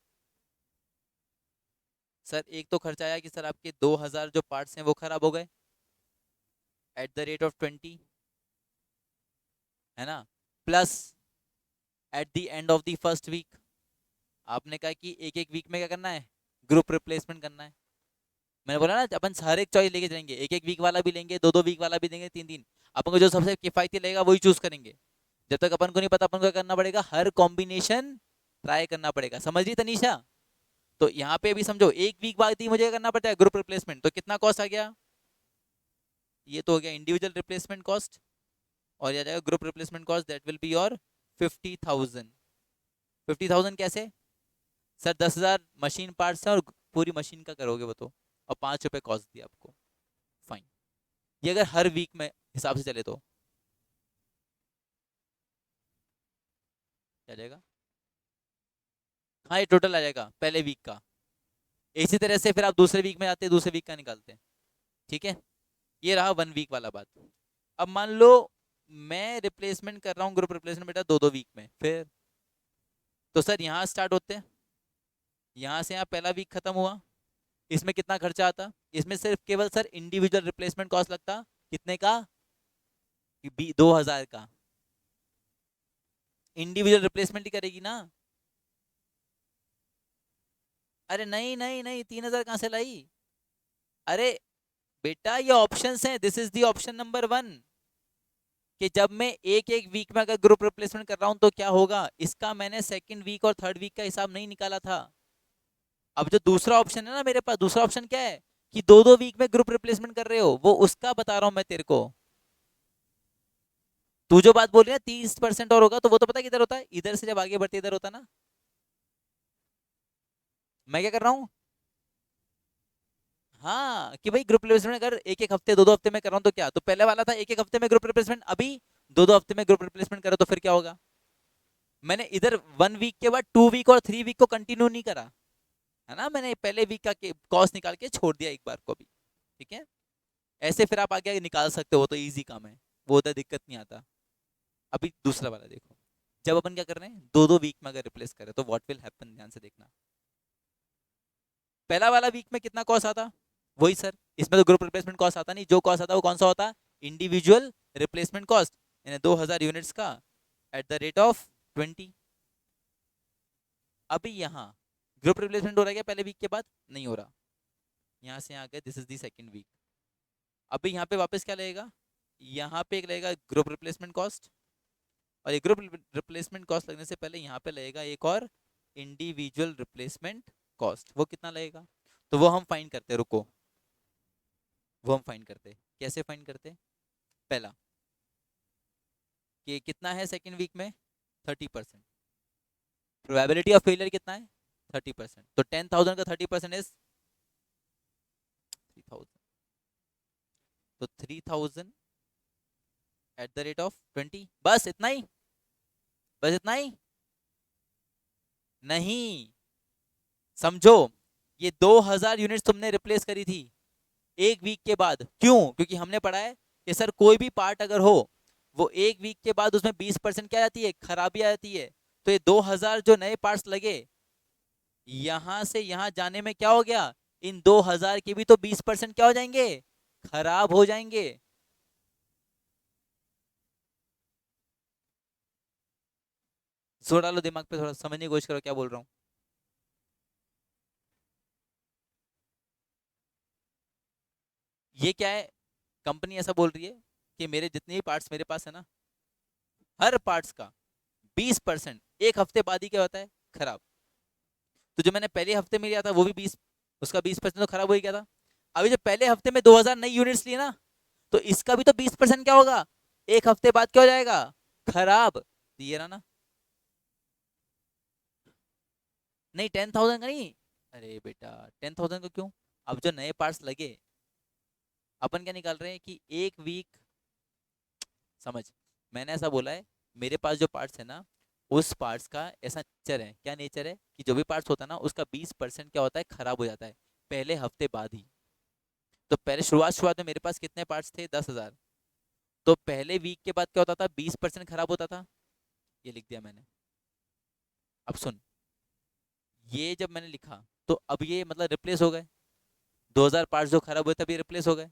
Speaker 1: सर एक तो खर्चा आया कि सर आपके 2000 जो पार्ट्स हैं वो खराब हो गए एट द रेट ऑफ 20, है ना। Plus at the end of the first week आपने कहा कि एक एक वीक में क्या करना है, ग्रुप रिप्लेसमेंट करना है। मैंने बोला ना अपन हर एक चॉइस लेके जाएंगे, एक एक वीक वाला भी लेंगे, दो दो वीक वाला भी देंगे, तीन तीन। अपन को जो सबसे किफायती लगेगा वही चूज करेंगे। जब तक अपन को नहीं पता अपन को क्या करना पड़ेगा, हर कॉम्बिनेशन ट्राई करना पड़ेगा। समझ रही तनीषा? तो यहाँ पे भी समझो, एक वीक बाद ही मुझे क्या करना पड़ता है, ग्रुप रिप्लेसमेंट। तो कितना कॉस्ट आ गया? ये तो हो गया इंडिविजुअल रिप्लेसमेंट कॉस्ट, और ये आ जाएगा group replacement cost, that will be your 50,000। 50,000 कैसे? सर 10,000 मशीन पार्ट्स है और पूरी मशीन का करोगे वो तो, और 5 रुपए कॉस्ट दिया आपको, फाइन। ये अगर हर वीक में हिसाब से चले तो क्या जाएगा? हाँ ये टोटल आ जाएगा पहले वीक का। इसी तरह से फिर आप दूसरे वीक में आते हैं, दूसरे वीक का निकालते हैं। ठीक है, ये रहा 1 वीक वाला बात। अब मान लो मैं रिप्लेसमेंट कर रहा हूँ, ग्रुप रिप्लेसमेंट बेटा दो दो वीक में, फिर तो सर यहाँ स्टार्ट होते हैं, यहाँ से यहाँ पहला वीक खत्म हुआ, इसमें कितना खर्चा आता? इसमें सिर्फ केवल सर इंडिविजुअल रिप्लेसमेंट कॉस्ट लगता, कितने का? 2,000 का। इंडिविजुअल रिप्लेसमेंट ही करेगी ना। अरे नहीं नहीं नहीं, 3,000 कहाँ से लाई? अरे बेटा ये ऑप्शंस हैं, this is the option number 1, कि जब मैं एक एक वीक में अगर ग्रुप रिप्लेसमेंट कर रहा हूं तो क्या होगा, इसका मैंने सेकंड वीक और थर्ड वीक का हिसाब नहीं निकाला था। अब जो दूसरा ऑप्शन है ना मेरे पास, दूसरा ऑप्शन क्या है कि दो दो वीक में ग्रुप रिप्लेसमेंट कर रहे हो, वो उसका बता रहा हूं मैं तेरे को। तू जो बात बोल रही है 30% और होगा, तो वो तो पता है किधर होता है, इधर से जब आगे बढ़ते इधर होता ना। मैं क्या कर रहा हूँ, हाँ कि भाई ग्रुप रिप्लेसमेंट अगर एक एक हफ्ते दो दो हफ्ते में कर रहा हूँ तो क्या, तो पहले वाला था एक एक हफ्ते में ग्रुप रिप्लेसमेंट, अभी दो दो हफ्ते में ग्रुप रिप्लेसमेंट करो तो फिर क्या होगा। मैंने इधर 1 वीक के बाद 2 वीक और 3 वीक को कंटिन्यू नहीं करा, है ना। मैंने पहले वीक का कॉस्ट निकाल के छोड़ दिया एक बार को भी। ठीक है, ऐसे फिर आप आगे निकाल सकते हो, तो इजी काम है, वो उधर दिक्कत नहीं आता। अभी दूसरा वाला देखो, जब अपन क्या कर रहे हैं, दो दो वीक में अगर रिप्लेस करें तो व्हाट विल हैपन, ध्यान से देखना। पहला वाला वीक में कितना कॉस्ट आता, वही सर, इसमें तो ग्रुप रिप्लेसमेंट कॉस्ट आता नहीं, जो कॉस्ट आता वो कौन सा होता, इंडिविजुअल रिप्लेसमेंट कॉस्ट, यानी 2,000 यूनिट्स का एट द रेट ऑफ 20। अभी यहाँ ग्रुप रिप्लेसमेंट हो रहा है क्या पहले वीक के बाद? नहीं हो रहा, यहाँ से आ गए, this is the second week. अभी यहाँ पे वापस क्या लगेगा, यहाँ पे एक लगेगा ग्रुप रिप्लेसमेंट कॉस्ट, और ये ग्रुप रिप्लेसमेंट कॉस्ट लगने से पहले यहाँ पे लगेगा एक और इंडिविजुअल रिप्लेसमेंट कॉस्ट। वो कितना लगेगा, तो वो हम फाइंड करते, रुको, वो हम फाइंड करते, कैसे फाइंड करते? पहला कि कितना है सेकेंड वीक में, 30%, प्रोबेबिलिटी ऑफ फेलियर कितना है, 30%, तो 10,000 का 30% इज 3,000, तो 3,000 एट द रेट ऑफ 20, बस इतना ही, बस इतना ही। नहीं, समझो, ये 2,000 यूनिट्स तुमने रिप्लेस करी थी एक वीक के बाद, क्यों? क्योंकि हमने पढ़ा है कि सर कोई भी पार्ट अगर हो, वो एक वीक के बाद उसमें 20% क्या आती है, खराबी आती है। तो ये 2,000 जो नए पार्ट्स लगे, यहां से यहां जाने में क्या हो गया, इन 2000 के भी तो 20% क्या हो जाएंगे, खराब हो जाएंगे। जोर डालो दिमाग पे, थोड़ा समझने की कोशिश करो क्या बोल रहा हूँ। ये क्या है, कंपनी ऐसा बोल रही है कि मेरे जितने भी पार्ट्स मेरे पास है ना, हर पार्ट्स का 20% एक हफ्ते बाद ही क्या होता है, खराब। तो जो मैंने पहले हफ्ते में लिया था वो भी 20, उसका 20% तो खराब हो ही गया था। अभी जो पहले हफ्ते में 2000 नई यूनिट्स लिए ना, तो इसका भी तो 20% क्या होगा, एक हफ्ते बाद क्या हो जाएगा, खराब। तो ये रहा ना। नहीं 10,000 का नहीं, अरे बेटा 10,000 का क्यों, अब जो नए पार्ट्स लगे, अपन क्या निकाल रहे हैं कि एक वीक, समझ, मैंने ऐसा बोला है, मेरे पास जो पार्ट्स है ना, उस पार्ट्स का ऐसा नेचर है, क्या नेचर है कि जो भी पार्ट्स होता है ना उसका 20% क्या होता है, खराब हो जाता है पहले हफ्ते बाद ही। तो पहले शुरुआत शुरुआत में मेरे पास कितने पार्ट्स थे, 10,000। तो पहले वीक के बाद क्या होता था, 20% खराब होता था। ये लिख दिया मैंने। अब सुन, ये जब मैंने लिखा तो अब ये मतलब रिप्लेस हो गए, 2000 पार्ट्स जो खराब हुए थे अभी रिप्लेस हो गए।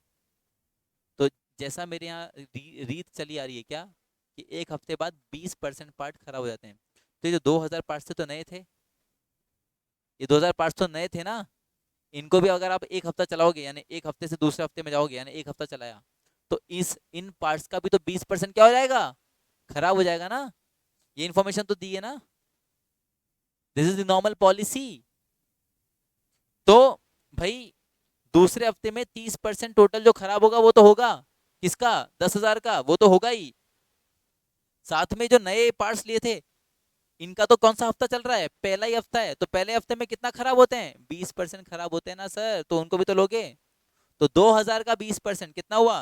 Speaker 1: तो जैसा मेरे यहाँ रीत चली आ रही है क्या, कि एक हफ्ते बाद 20% पार्ट खराब हो जाते हैं। तो ये जो 2000 पार्ट्स थे तो नए थे, ये 2000 पार्ट्स तो नए थे ना, इनको भी अगर आप एक हफ्ता चलाओगे, यानी एक हफ्ते से दूसरे हफ्ते में जाओगे, यानी एक हफ्ता चलाया, तो इस इन पार्ट्स का भी तो 20% क्या हो जाएगा, खराब हो जाएगा ना। ये इन्फॉर्मेशन तो दी है ना, this is the normal policy. तो भाई दूसरे हफ्ते में 30% टोटल जो खराब होगा वो तो होगा, किसका, 10,000 का, वो तो होगा ही। साथ में जो नए पार्ट्स लिए थे, इनका तो कौन सा हफ्ता चल रहा है, पहला ही हफ्ता है, तो पहले हफ्ते में कितना खराब होते हैं, 20% खराब होते हैं ना सर, तो उनको भी तो लोगे। तो 2000 का 20% कितना हुआ,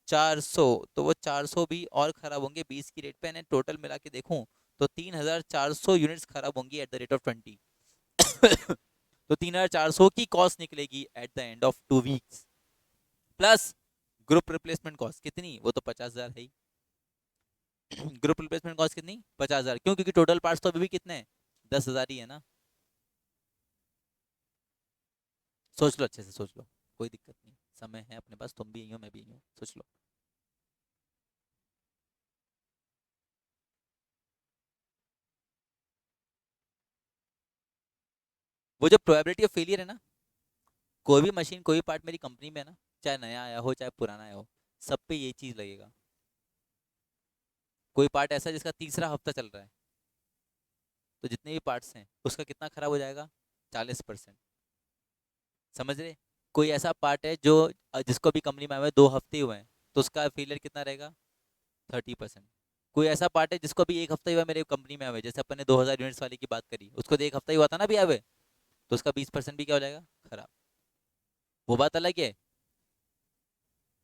Speaker 1: 400, तो वो 400 भी और खराब होंगे 20 की रेट पे, यानी टोटल मिला के देखूं तो 3,400 यूनिट्स खराब होंगी एट द रेट ऑफ 20। तो 3,400 की कॉस्ट निकलेगी eight the end of 2 weeks, plus group replacement cost कितनी, वो तो 50,000 है ही। ग्रुप रिप्लेसमेंट कॉस्ट कितनी, 50,000, क्यों, क्योंकि टोटल पार्ट्स तो अभी भी कितने हैं, 10,000 ही है ना। सोच लो अच्छे से सोच लो, कोई दिक्कत नहीं, समय है अपने पास, तुम भी यही हो मैं भी यही हूँ, सोच लो। वो जो प्रोबेबिलिटी ऑफ फेलियर है ना, कोई भी मशीन कोई भी पार्ट मेरी कंपनी में है ना, चाहे नया आया हो चाहे पुराना आया हो, सब पे ये चीज लगेगा। कोई पार्ट ऐसा है जिसका तीसरा हफ्ता चल रहा है, तो जितने भी पार्ट्स हैं उसका कितना खराब हो जाएगा, 40%। समझ रहे, कोई ऐसा पार्ट है जो जिसको भी कंपनी में आए हुए 2 हफ्ते हुए हैं, तो उसका फेलियर कितना रहेगा, 30%। कोई ऐसा पार्ट है जिसको भी एक हफ्ता ही हुआ मेरे कंपनी में आए हुए, जैसे अपन ने 2000 यूनिट्स वाले की बात करी, उसको तो एक हफ्ता ही हुआ था ना भी आए हुए, तो उसका 20% भी क्या हो जाएगा, खराब। वो बात अलग है,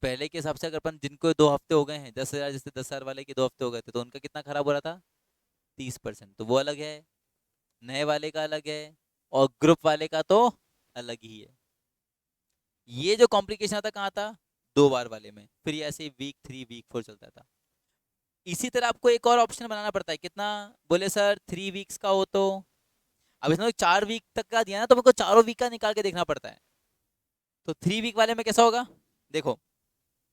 Speaker 1: पहले के हिसाब से अगर अपन जिनको 2 हफ्ते हो गए हैं, 10,000, जैसे 10,000 वाले के 2 हफ्ते हो गए थे, तो उनका कितना खराब हो रहा था, 30%, तो वो अलग है, नए वाले का अलग है, और ग्रुप वाले का तो अलग ही है। ये जो कॉम्प्लिकेशन आता कहाँ था, 2 बार वाले में, फिर ये ऐसे वीक 3 वीक 4 चलता था। इसी तरह आपको एक और ऑप्शन बनाना पड़ता है, कितना, बोले सर 3 वीक्स का हो तो, अब इसमें 4 वीक तक का दिया ना, तो मेरे को चारों वीक का निकाल के देखना पड़ता है। तो 3 वीक वाले में कैसा होगा, देखो,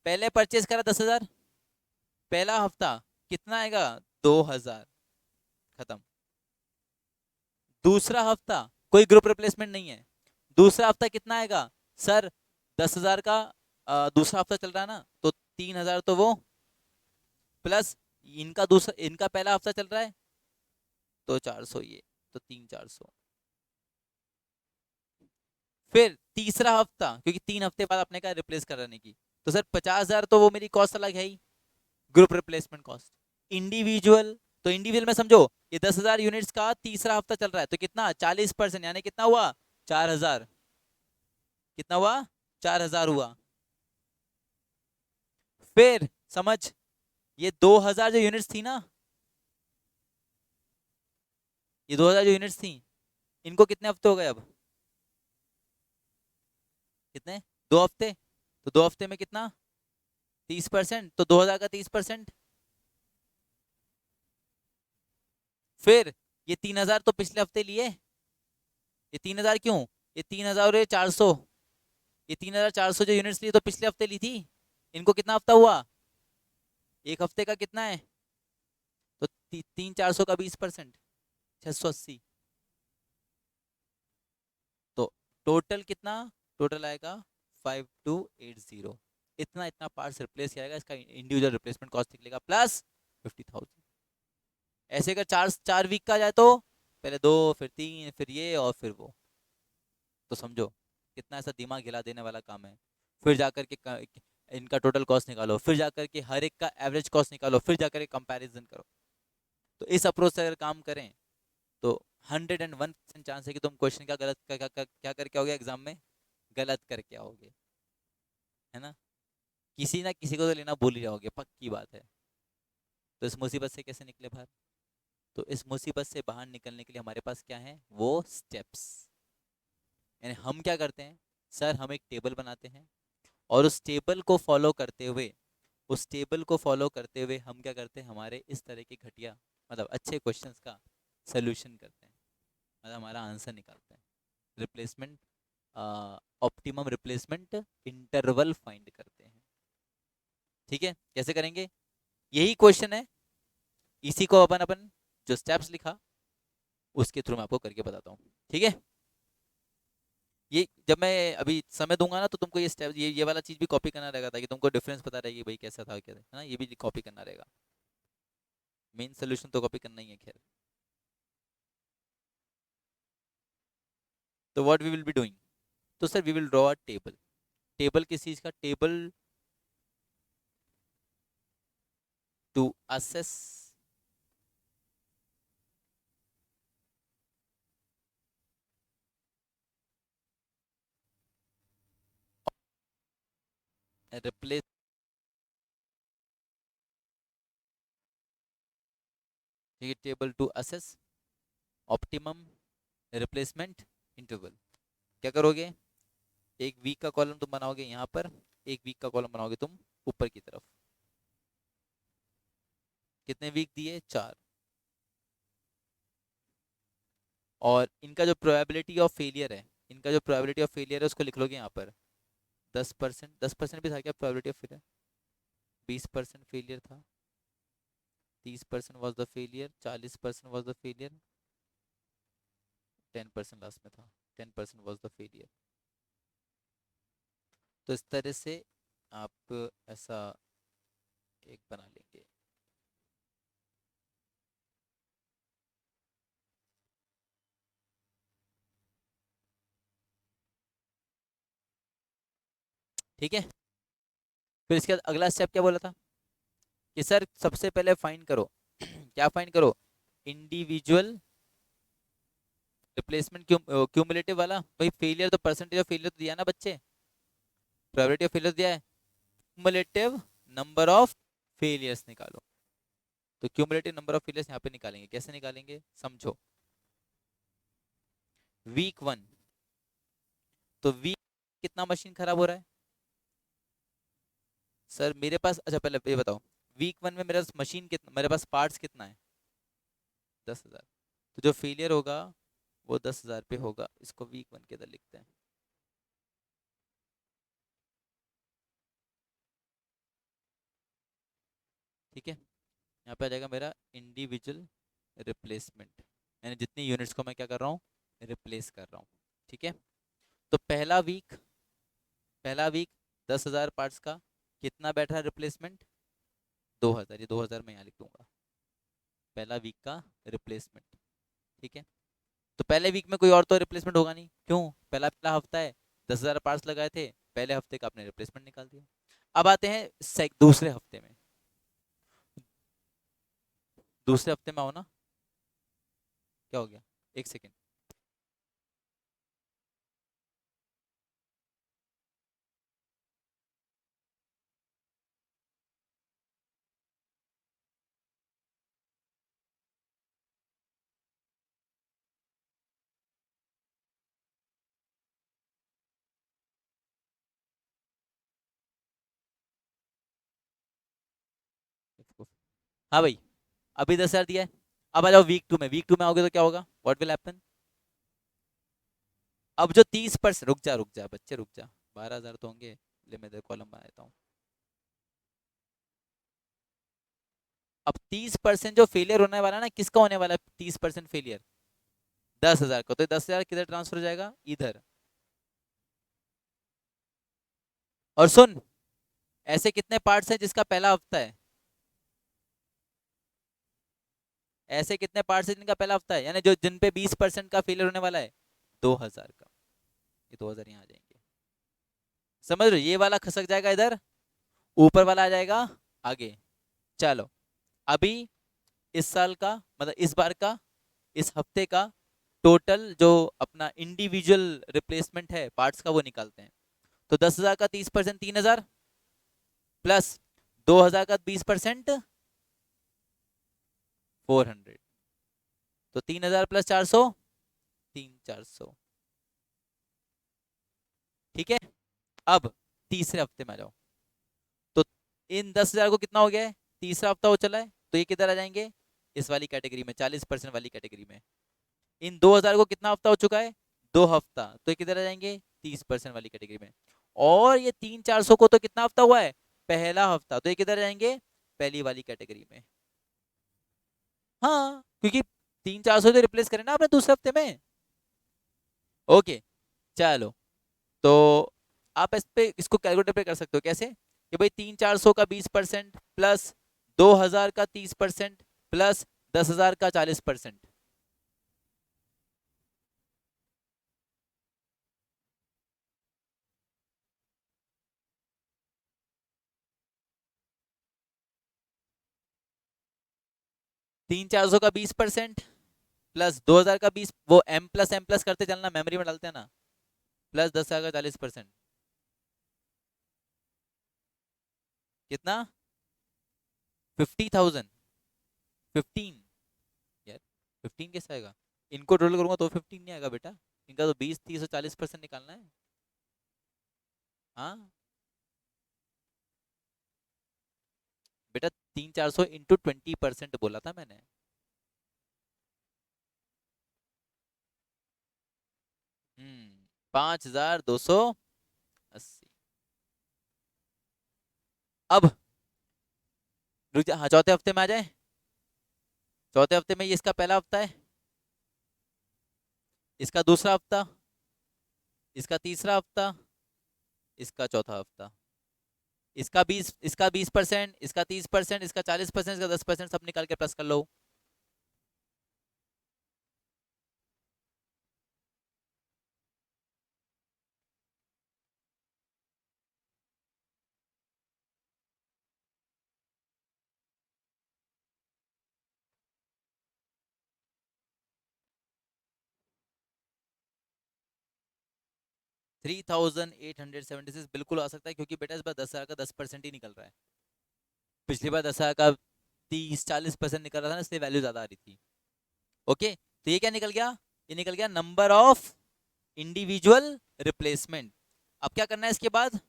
Speaker 1: पहले परचेज करा 10,000, पहला हफ्ता कितना आएगा, 2,000, खत्म। दूसरा हफ्ता कोई ग्रुप रिप्लेसमेंट नहीं है, दूसरा हफ्ता कितना आएगा, सर 10,000 का दूसरा हफ्ता चल रहा है ना, तो 3,000 तो वो, प्लस इनका दूसरा, इनका पहला हफ्ता चल रहा है, तो 400 ये, तो 3,400। फिर तीसरा हफ्ता, क्योंकि 3 हफ्ते बाद अपने का रिप्लेस कराने की, तो सर 50,000 तो वो मेरी कॉस्ट अलग है ही, ग्रुप रिप्लेसमेंट कॉस्ट। इंडिविजुअल, तो इंडिविजुअल में समझो, ये 10,000 यूनिट्स का तीसरा हफ्ता चल रहा है, तो कितना, 40%, यानी कितना हुआ, 4,000, कितना हुआ, 4,000 हुआ। फिर समझ, ये 2,000 जो यूनिट्स थी ना, ये 2,000 जो यूनिट्स थी, इनको कितने हफ्ते हो गए अब, कितने, 2 हफ्ते, तो 2 हफ्ते में कितना, 30%, तो 2,000 का 30%। फिर ये 3,000 तो पिछले हफ्ते लिए, ये 3000 क्यों, ये 3000 और ये 400, ये 3400 जो यूनिट्स ली तो पिछले हफ्ते ली थी, इनको कितना हफ्ता हुआ, एक हफ्ते का कितना है, तो 3400 का 20%, 680। तो टोटल कितना, टोटल आएगा 5280। इतना इतना पार्ट्स रिप्लेस किया जाएगा, इसका इंडिविजुअल रिप्लेसमेंट कॉस्ट निकलेगा प्लस 50,000। ऐसे अगर 4 वीक का जाए तो पहले 2 फिर 3 फिर ये और फिर वो, तो समझो कितना ऐसा दिमाग हिला देने वाला काम है। फिर जाकर के इनका टोटल कॉस्ट निकालो, फिर जाकर के हर एक का एवरेज कॉस्ट निकालो, फिर जाकर के कंपैरिजन करो। तो इस अप्रोच से अगर काम करें तो 101% चांस है कि तुम क्वेश्चन का गलत क्या करके आओगे एग्जाम में, गलत करके आओगे, है ना, किसी ना किसी को तो लेना भूल ही जाओगे, पक्की बात है। तो इस मुसीबत से कैसे निकले बाहर, तो इस मुसीबत से बाहर निकलने के लिए हमारे पास क्या है, वो स्टेप्स। यानी हम क्या करते हैं, सर हम एक टेबल बनाते हैं और उस टेबल को फॉलो करते हुए, उस टेबल को फॉलो करते हुए हम क्या करते हैं, हमारे इस तरह के घटिया मतलब अच्छे क्वेश्चंस का सॉल्यूशन करते हैं, मतलब हमारा आंसर निकालते हैं, replacement optimum replacement interval find करते हैं। ठीक है, कैसे करेंगे, यही क्वेश्चन है, इसी को अपन अपन जो स्टेप्स लिखा उसके थ्रू मैं आपको करके बताता हूँ। ठीक है, ये जब मैं अभी समय दूंगा ना तो तुमको ये स्टेप ये वाला चीज भी कॉपी करना रहेगा ताकि तुमको डिफरेंस पता रहेगी भाई कैसा था क्या था, है ना, ये भी कॉपी करना रहेगा। मेन सोल्यूशन तो कॉपी करना ही है खैर। तो what we will be doing, तो sir we will draw a table. Table किस चीज का, टेबल टू असेस रिप्लेस, ठीक है, table to assess optimum replacement interval. क्या करोगे, एक वीक का कॉलम तुम बनाओगे यहाँ पर, एक वीक का कॉलम बनाओगे तुम ऊपर की तरफ। कितने वीक दिए, 4। और इनका जो प्रोबेबिलिटी ऑफ फेलियर है, इनका जो प्रोबेबिलिटी ऑफ फेलियर है उसको लिख लोगे यहाँ पर 10%। 10% भी था क्या प्रोबेबिलिटी ऑफ फेलियर, 20% फेलियर था, 30% was the failure, 40% was the failure, 10% last में था, 10% वॉज द फेलियर। तो इस तरह से आप ऐसा एक बना लेंगे। ठीक है, फिर इसके बाद अगला स्टेप क्या बोला था कि सर सबसे पहले फाइंड करो क्या फाइंड करो, इंडिविजुअल रिप्लेसमेंट क्यूमुलेटिव वाला, भाई फेलियर तो परसेंटेज ऑफ फेलियर तो दिया ना बच्चे, प्रोबेबिलिटी ऑफ फेलियर दिया है, क्यूमुलेटिव नंबर ऑफ फेलियर्स निकालो। तो क्यूमुलेटिव नंबर ऑफ फेलियर्स यहाँ पे निकालेंगे, कैसे निकालेंगे समझो। वीक 1, तो वीक कितना मशीन खराब हो रहा है, सर मेरे पास, अच्छा पहले ये बताओ, वीक 1 में मेरा मशीन कितना, मेरे पास पार्ट्स कितना है, 10,000। तो जो फेलियर होगा वो 10,000 पे होगा, इसको वीक 1 के अंदर लिखते हैं। ठीक है, यहाँ पे आ जाएगा मेरा इंडिविजुअल रिप्लेसमेंट, यानी जितनी यूनिट्स को मैं क्या कर रहा हूँ, रिप्लेस कर रहा हूँ। ठीक है, तो पहला वीक 10,000 पार्ट्स का कितना बैठा रिप्लेसमेंट, 2,000, ये 2,000 मैं यहाँ लिख दूंगा, पहला वीक का रिप्लेसमेंट। ठीक है, तो पहले वीक में कोई और तो रिप्लेसमेंट होगा नहीं, क्यों, पहला पहला हफ्ता है, 10,000 पार्ट्स लगाए थे, पहले हफ्ते का आपने रिप्लेसमेंट निकाल दिया। अब आते हैं दूसरे हफ्ते में, दूसरे हफ्ते में आओ ना, क्या हो गया, एक सेकेंड, हाँ भाई, अभी 10,000 दिया है, अब आ जाओ वीक 2 में, वीक 2 में आओगे तो क्या होगा, व्हाट विल हैपन, अब जो 30%, रुक जा बच्चे रुक जा, 12,000 तो होंगे, ले मैं तेरे कॉलम बना देता हूँ। अब 30% जो फेलियर होने वाला है ना, किसका होने वाला है 30% फेलियर? 10,000 का। तो 10,000 किधर ट्रांसफर हो जाएगा? इधर। और सुन, ऐसे कितने पार्ट्स हैं जिसका पहला हफ्ता है? ऐसे कितने पार्ट्स हैं जिनका पहला हफ्ता है, यानी जो जिन पे 20% का फेलियर होने वाला है? 2,000 का। ये 2,000 यहाँ आ जाएंगे। समझ रहे हो? ये वाला खसक जाएगा इधर, ऊपर वाला आ जाएगा आगे। चलो, अभी इस साल का, मतलब इस बार का, इस हफ्ते का टोटल जो अपना इंडिविजुअल रिप्लेसमेंट है पार्ट्स का, वो निकालते हैं। तो 10,000 का 30% 3,000, प्लस 2,000 का 20% 400। तो 3,000 प्लस 400, 3,400। ठीक है। अब तीसरे हफ्ते में आ जाओ। तो इन 10,000 को कितना हो गया है, तीसरा हफ्ता हो चला है, तो ये किधर आ जाएंगे? इस वाली कैटेगरी में, 40% वाली कैटेगरी में। इन 2,000 को कितना हफ्ता हो चुका है? 2 हफ्ता, तो ये किधर आ जाएंगे? 30% वाली कैटेगरी में। और ये 3,400 को तो कितना हफ्ता हुआ है? पहला हफ्ता, तो ये किधर आ जाएंगे? पहली वाली कैटेगरी में। हाँ, क्योंकि 3,400 तो रिप्लेस करें ना आपने दूसरे हफ्ते में। ओके, चलो। तो आप इस पे इसको कैलकुलेटर पे कर सकते हो। कैसे? कि भाई 3,400 का 20% प्लस 2,000 का 30% प्लस 10,000 का 40%। 3,400 का 20% प्लस 2,000 का 20, वो एम प्लस करते चलना, मेमोरी में डालते हैं ना, प्लस 10,000 का 40%। कितना? 50,000। 15? यार 15 कैसे आएगा? इनको टोटल करूंगा तो 15 नहीं आएगा बेटा। इनका तो 20, 30 और 40% निकालना है। हाँ बेटा, 3,400 इंटू 20% बोला था मैंने। 5,280। अब रुक जा, हाँ चौथे हफ्ते में आ जाए। चौथे हफ्ते में ये इसका पहला हफ्ता है, इसका दूसरा हफ्ता, इसका तीसरा हफ्ता, इसका चौथा हफ्ता। इसका 20%, इसका 30%, इसका 40%, इसका 10% सब निकाल के प्लस कर लो। 3,876 बिल्कुल आ सकता है, क्योंकि बेटा इस बार 10,000 का 10% ही निकल रहा है। पिछली बार 10,000 का 30-40% निकल रहा था ना, इसलिए वैल्यू ज्यादा आ रही थी। ओके, तो ये क्या निकल गया? ये निकल गया नंबर ऑफ इंडिविजुअल रिप्लेसमेंट। अब क्या करना है इसके बाद?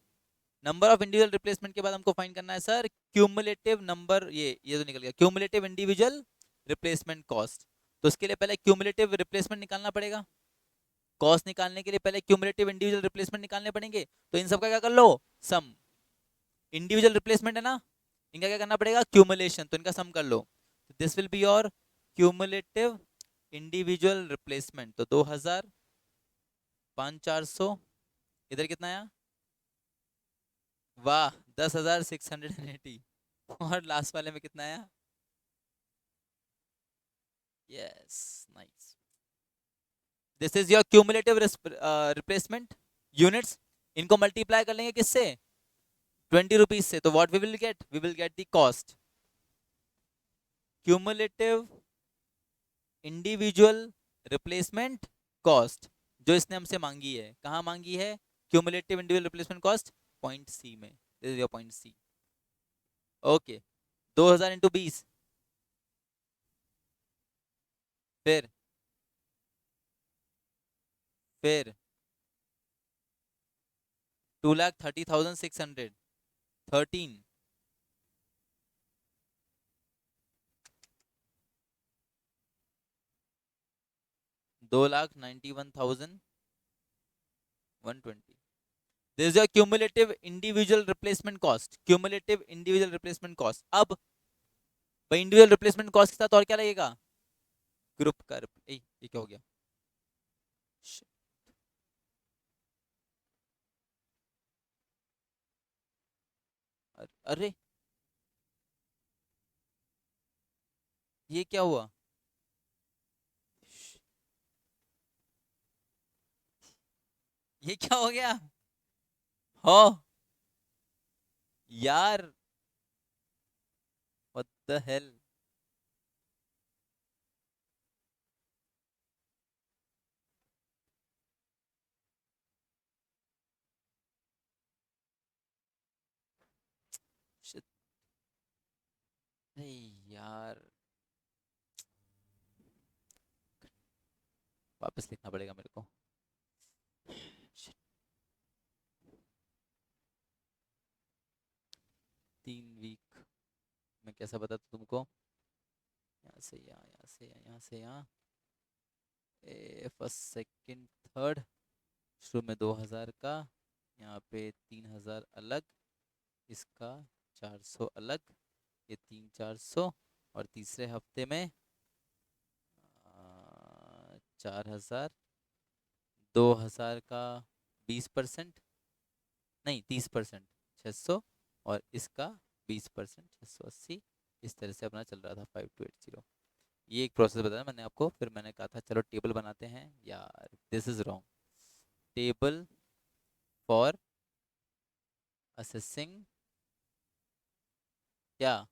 Speaker 1: नंबर ऑफ इंडिविजुअल रिप्लेसमेंट के बाद हमको फाइंड करना है सर क्यूमुलेटिव नंबर, ये तो निकल गया, क्यूमुलेटिव इंडिविजुअल रिप्लेसमेंट कॉस्ट। तो इसके लिए पहले क्यूमुलेटिव रिप्लेसमेंट निकालना पड़ेगा। कॉस्ट निकालने के लिए पहले क्यूमुलेटिव इंडिविजुअल रिप्लेसमेंट निकालने पड़ेंगे। तो इन सबका क्या कर लो? सम। इंडिविजुअल रिप्लेसमेंट है ना, इनका क्या करना पड़ेगा? क्यूमुलेशन, तो इनका सम कर लो। This will be your cumulative individual replacement. तो 2,000, 5,400, इधर कितना आया? वाह, 10,680। और लास्ट वाले में कितना आया? Yes, nice. This is your cumulative replacement units. इनको मल्टीप्लाई कर लेंगे किससे? 20 रुपीज से। तो what we will get the cost, cumulative individual replacement cost, जो इसने हमसे मांगी है। कहाँ मांगी है? Cumulative individual replacement cost, point C में। This is your point C. Okay, 2,000 into 20, फिर फिर 2,30,600, 13, 2,91,000, 120. This is your cumulative individual replacement cost. Cumulative individual replacement cost. अब भाई इंडिविजुअल रिप्लेसमेंट कॉस्ट के साथ और क्या लगेगा? ग्रुप का ये क्या हो गया? Shit. अरे ये क्या हुआ? ये क्या हो गया? हो यार, व्हाट द हेल? अरे यार, वापस लिखना पड़ेगा मेरे को। Shit. 3 वीक मैं कैसा बताता तुमको? यहाँ से यहाँ, यहाँ से यहाँ, यहाँ से यहाँ, फर्स्ट सेकंड थर्ड, शुरू में 2000 का, यहाँ पे 3000 अलग, इसका 400 अलग, ये 3 400, और तीसरे हफ्ते में 4000, 2000 का 20%, नहीं 30%, 600, और इसका 20%, 680। इस तरह से अपना चल रहा था 5280। ये एक प्रोसेस बताया मैंने आपको, फिर मैंने कहा था चलो टेबल बनाते हैं यार, this is wrong. Table for assessing क्या?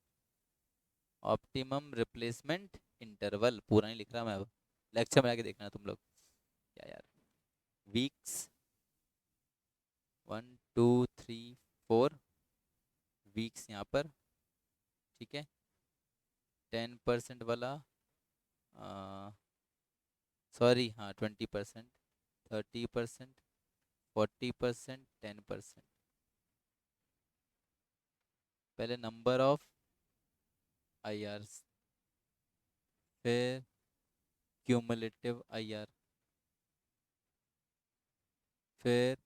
Speaker 1: Optimum replacement interval. पूरा नहीं लिख रहा मैं अब, लेक्चर में आके देखना तुम लोग। क्या यार, वीक्स 1 2 3 4 वीक्स यहाँ पर, ठीक है। 10% वाला, सॉरी हाँ 20%, 30%, 40%, 10%। पहले नंबर ऑफ आई आर, फिर क्यूमुलेटिव आई आर, फिर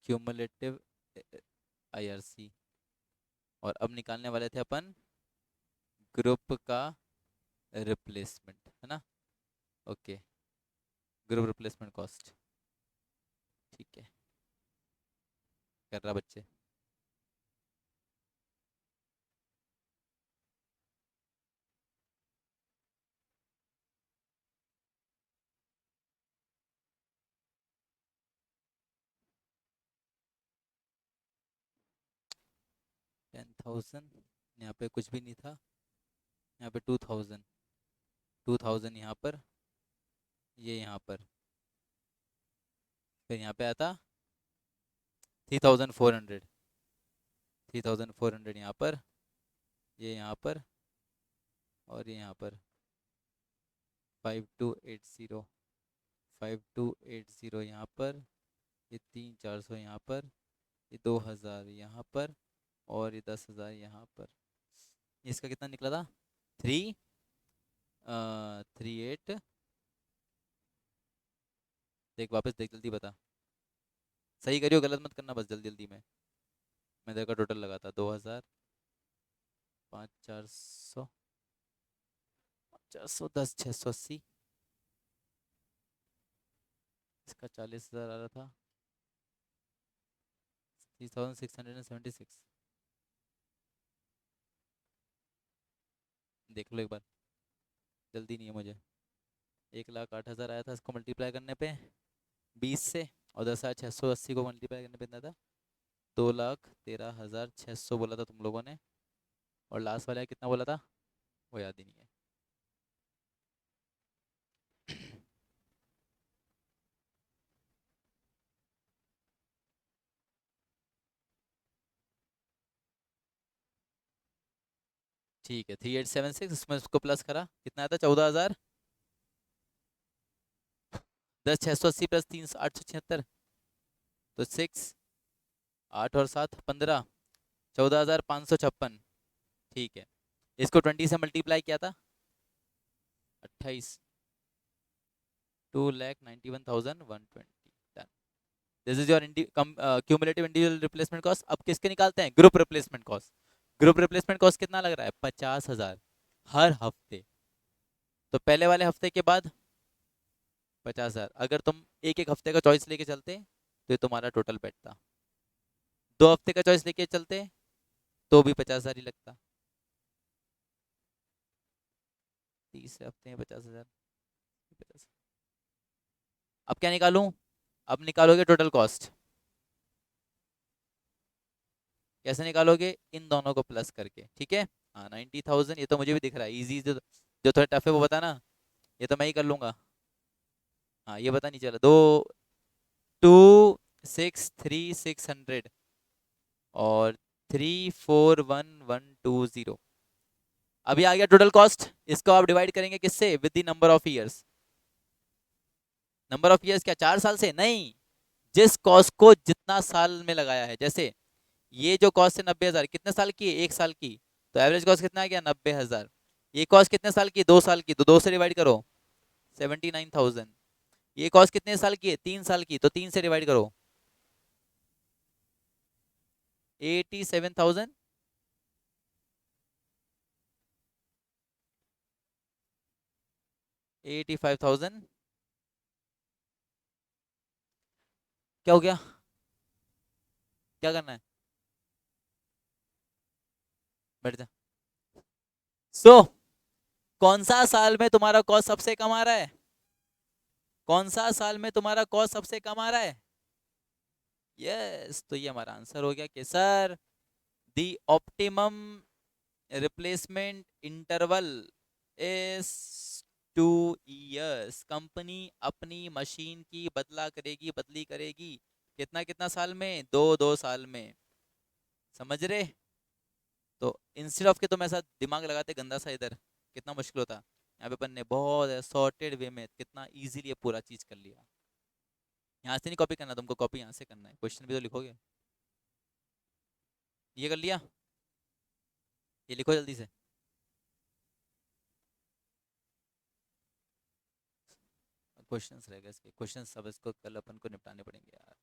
Speaker 1: क्यूमुलेटिव आई आर सी, और अब निकालने वाले थे अपन ग्रुप का रिप्लेसमेंट, है ना? ओके, ग्रुप रिप्लेसमेंट कॉस्ट, ठीक है। कर रहा बच्चे? $10,000, यहाँ पे कुछ भी नहीं था, यहाँ पे 2000, 2000 यहाँ पर, ये यहाँ पर, फिर यहाँ पे आता 3400, 3400 यहाँ पर, ये यहाँ पर, और ये यहाँ पर 5280, 5280 यहाँ पर, ये 3400 यहाँ पर, ये 2000 यहाँ पर, और ये 10,000 यहाँ पर। इसका कितना निकला था? 338। देख वापस देख, जल्दी बता। सही करियो, गलत मत करना बस, जल्दी जल्दी में। मैं तेरे का टोटल लगा था 2000, 5400, 410, 680, इसका 40,000 आ रहा था, 3676। देख लो एक बार, जल्दी नहीं है मुझे। 1,08,000 आया था इसको मल्टीप्लाई करने पे 20 से, और 10,680 को मल्टीप्लाई करने पे इतना था 2,13,600 बोला था तुम लोगों ने, और लास्ट वाला कितना बोला था वो याद ही नहीं है। ठीक है, 3876, इसमें उसको प्लस करा, कितना आया था? 14,000। 10,680 प्लस 3,876, तो 8 और 7 15, 14,556। ठीक है, इसको 20 से मल्टीप्लाई किया था 28, 2,91,120। Done. This is your cumulative individual replacement cost. अब किसके निकालते हैं? Group replacement cost. Group replacement cost कितना लग रहा है? 50,000 हर हफ्ते। तो पहले वाले हफ्ते के बाद 50,000। अगर तुम एक एक हफ्ते का चॉइस लेके चलते तो ये तुम्हारा टोटल बैठता। 2 हफ्ते का चॉइस लेके चलते तो भी 50,000 ही लगता। 30 हफ्ते में 50,000। अब क्या निकालूं? अब निकालोगे टोटल कॉस्ट। कैसे निकालोगे? इन दोनों को प्लस करके, ठीक है। हाँ 90,000, ये तो मुझे भी दिख रहा है। इजी जो जो थोड़ा टफ है वो बता ना, ये तो मैं ही कर लूंगा। हाँ ये पता नहीं चला। 2,636,600 और 341,120। अभी आ गया टोटल कॉस्ट। इसको आप डिवाइड करेंगे किससे? With the number of years. Number of years क्या 4 साल से? नहीं, जिस कॉस्ट को जितना साल में लगाया है। जैसे ये जो कॉस्ट है 90,000, कितने साल की है? 1 साल की। तो एवरेज कॉस्ट कितना आ गया? 90,000। ये कॉस्ट कितने साल की? 2 साल की, तो 2 से डिवाइड करो, 79,000। ये कॉस्ट कितने साल की है? 3 साल की, तो 3 से डिवाइड करो, 87,000। 85,000। क्या हो गया? क्या करना है? बैठ जा। सो कौन सा साल में तुम्हारा कॉस्ट सबसे कम आ रहा है? कौन सा साल में तुम्हारा कॉस्ट सबसे कम आ रहा है? यस, तो ये हमारा आंसर हो गया कि sir the optimum replacement interval is 2 years. Company अपनी मशीन की बदली करेगी कितना कितना साल में? 2 2 साल में। समझ रहे? तो इंस्टेड ऑफ के तुम ऐसा दिमाग लगाते गंदा सा इधर, कितना मुश्किल होता। यहाँ पे अपन ने बहुत सॉर्टेड वे में कितना इजीली ये पूरा चीज कर लिया। यहाँ से नहीं कॉपी करना तुमको, कॉपी यहाँ से करना है। क्वेश्चन भी तो लिखोगे। ये कर लिया? ये लिखो जल्दी से। क्वेश्चंस रह गए इसके, क्वेश्चंस सब इसको कल अपन को निपटाने पड़ेंगे यार।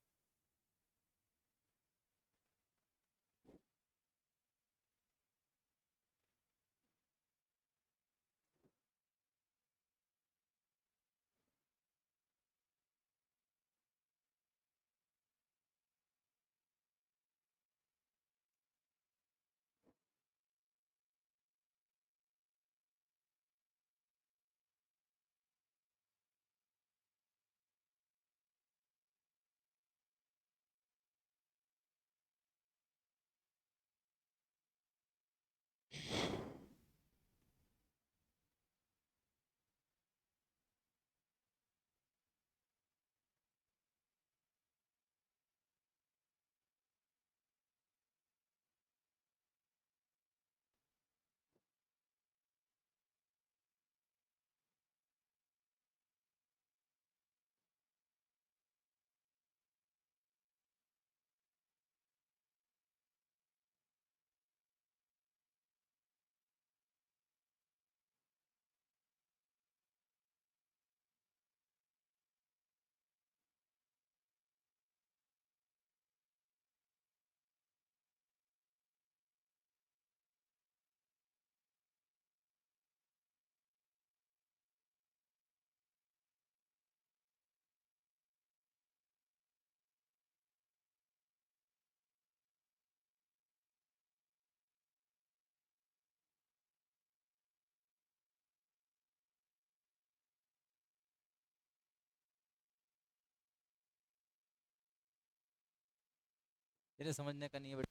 Speaker 1: तेरे समझने का नहीं है बेटा।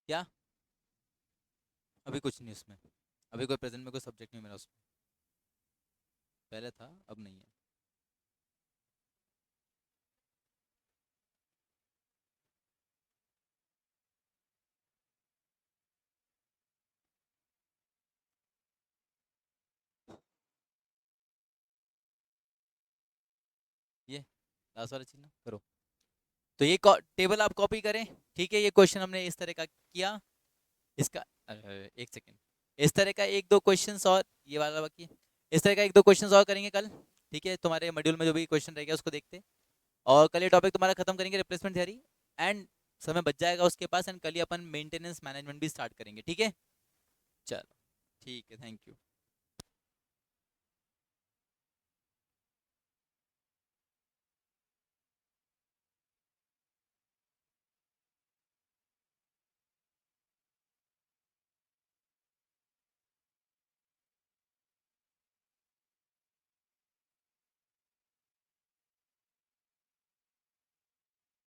Speaker 1: क्या? अभी कुछ नहीं उसमें। अभी कोई प्रेजेंट में कोई सब्जेक्ट नहीं मेरा उसमें। पहले था, अब नहीं है। लास्ट वाला चीज ना करो। तो ये टेबल आप कॉपी करें, ठीक है। ये क्वेश्चन हमने इस तरह का किया। इसका एक सेकेंड, इस तरह का एक दो क्वेश्चंस और, ये वाला बाकी है। इस तरह का एक दो क्वेश्चंस और करेंगे कल, ठीक है। तुम्हारे मॉड्यूल में जो भी क्वेश्चन रहेगा उसको देखते, और कल ये टॉपिक तुम्हारा खत्म करेंगे, रिप्लेसमेंट थ्योरी। एंड समय बच जाएगा उसके पास, एंड कल ही अपन मेंटेनेंस मैनेजमेंट भी स्टार्ट करेंगे, ठीक है। चलो ठीक है, थैंक यू।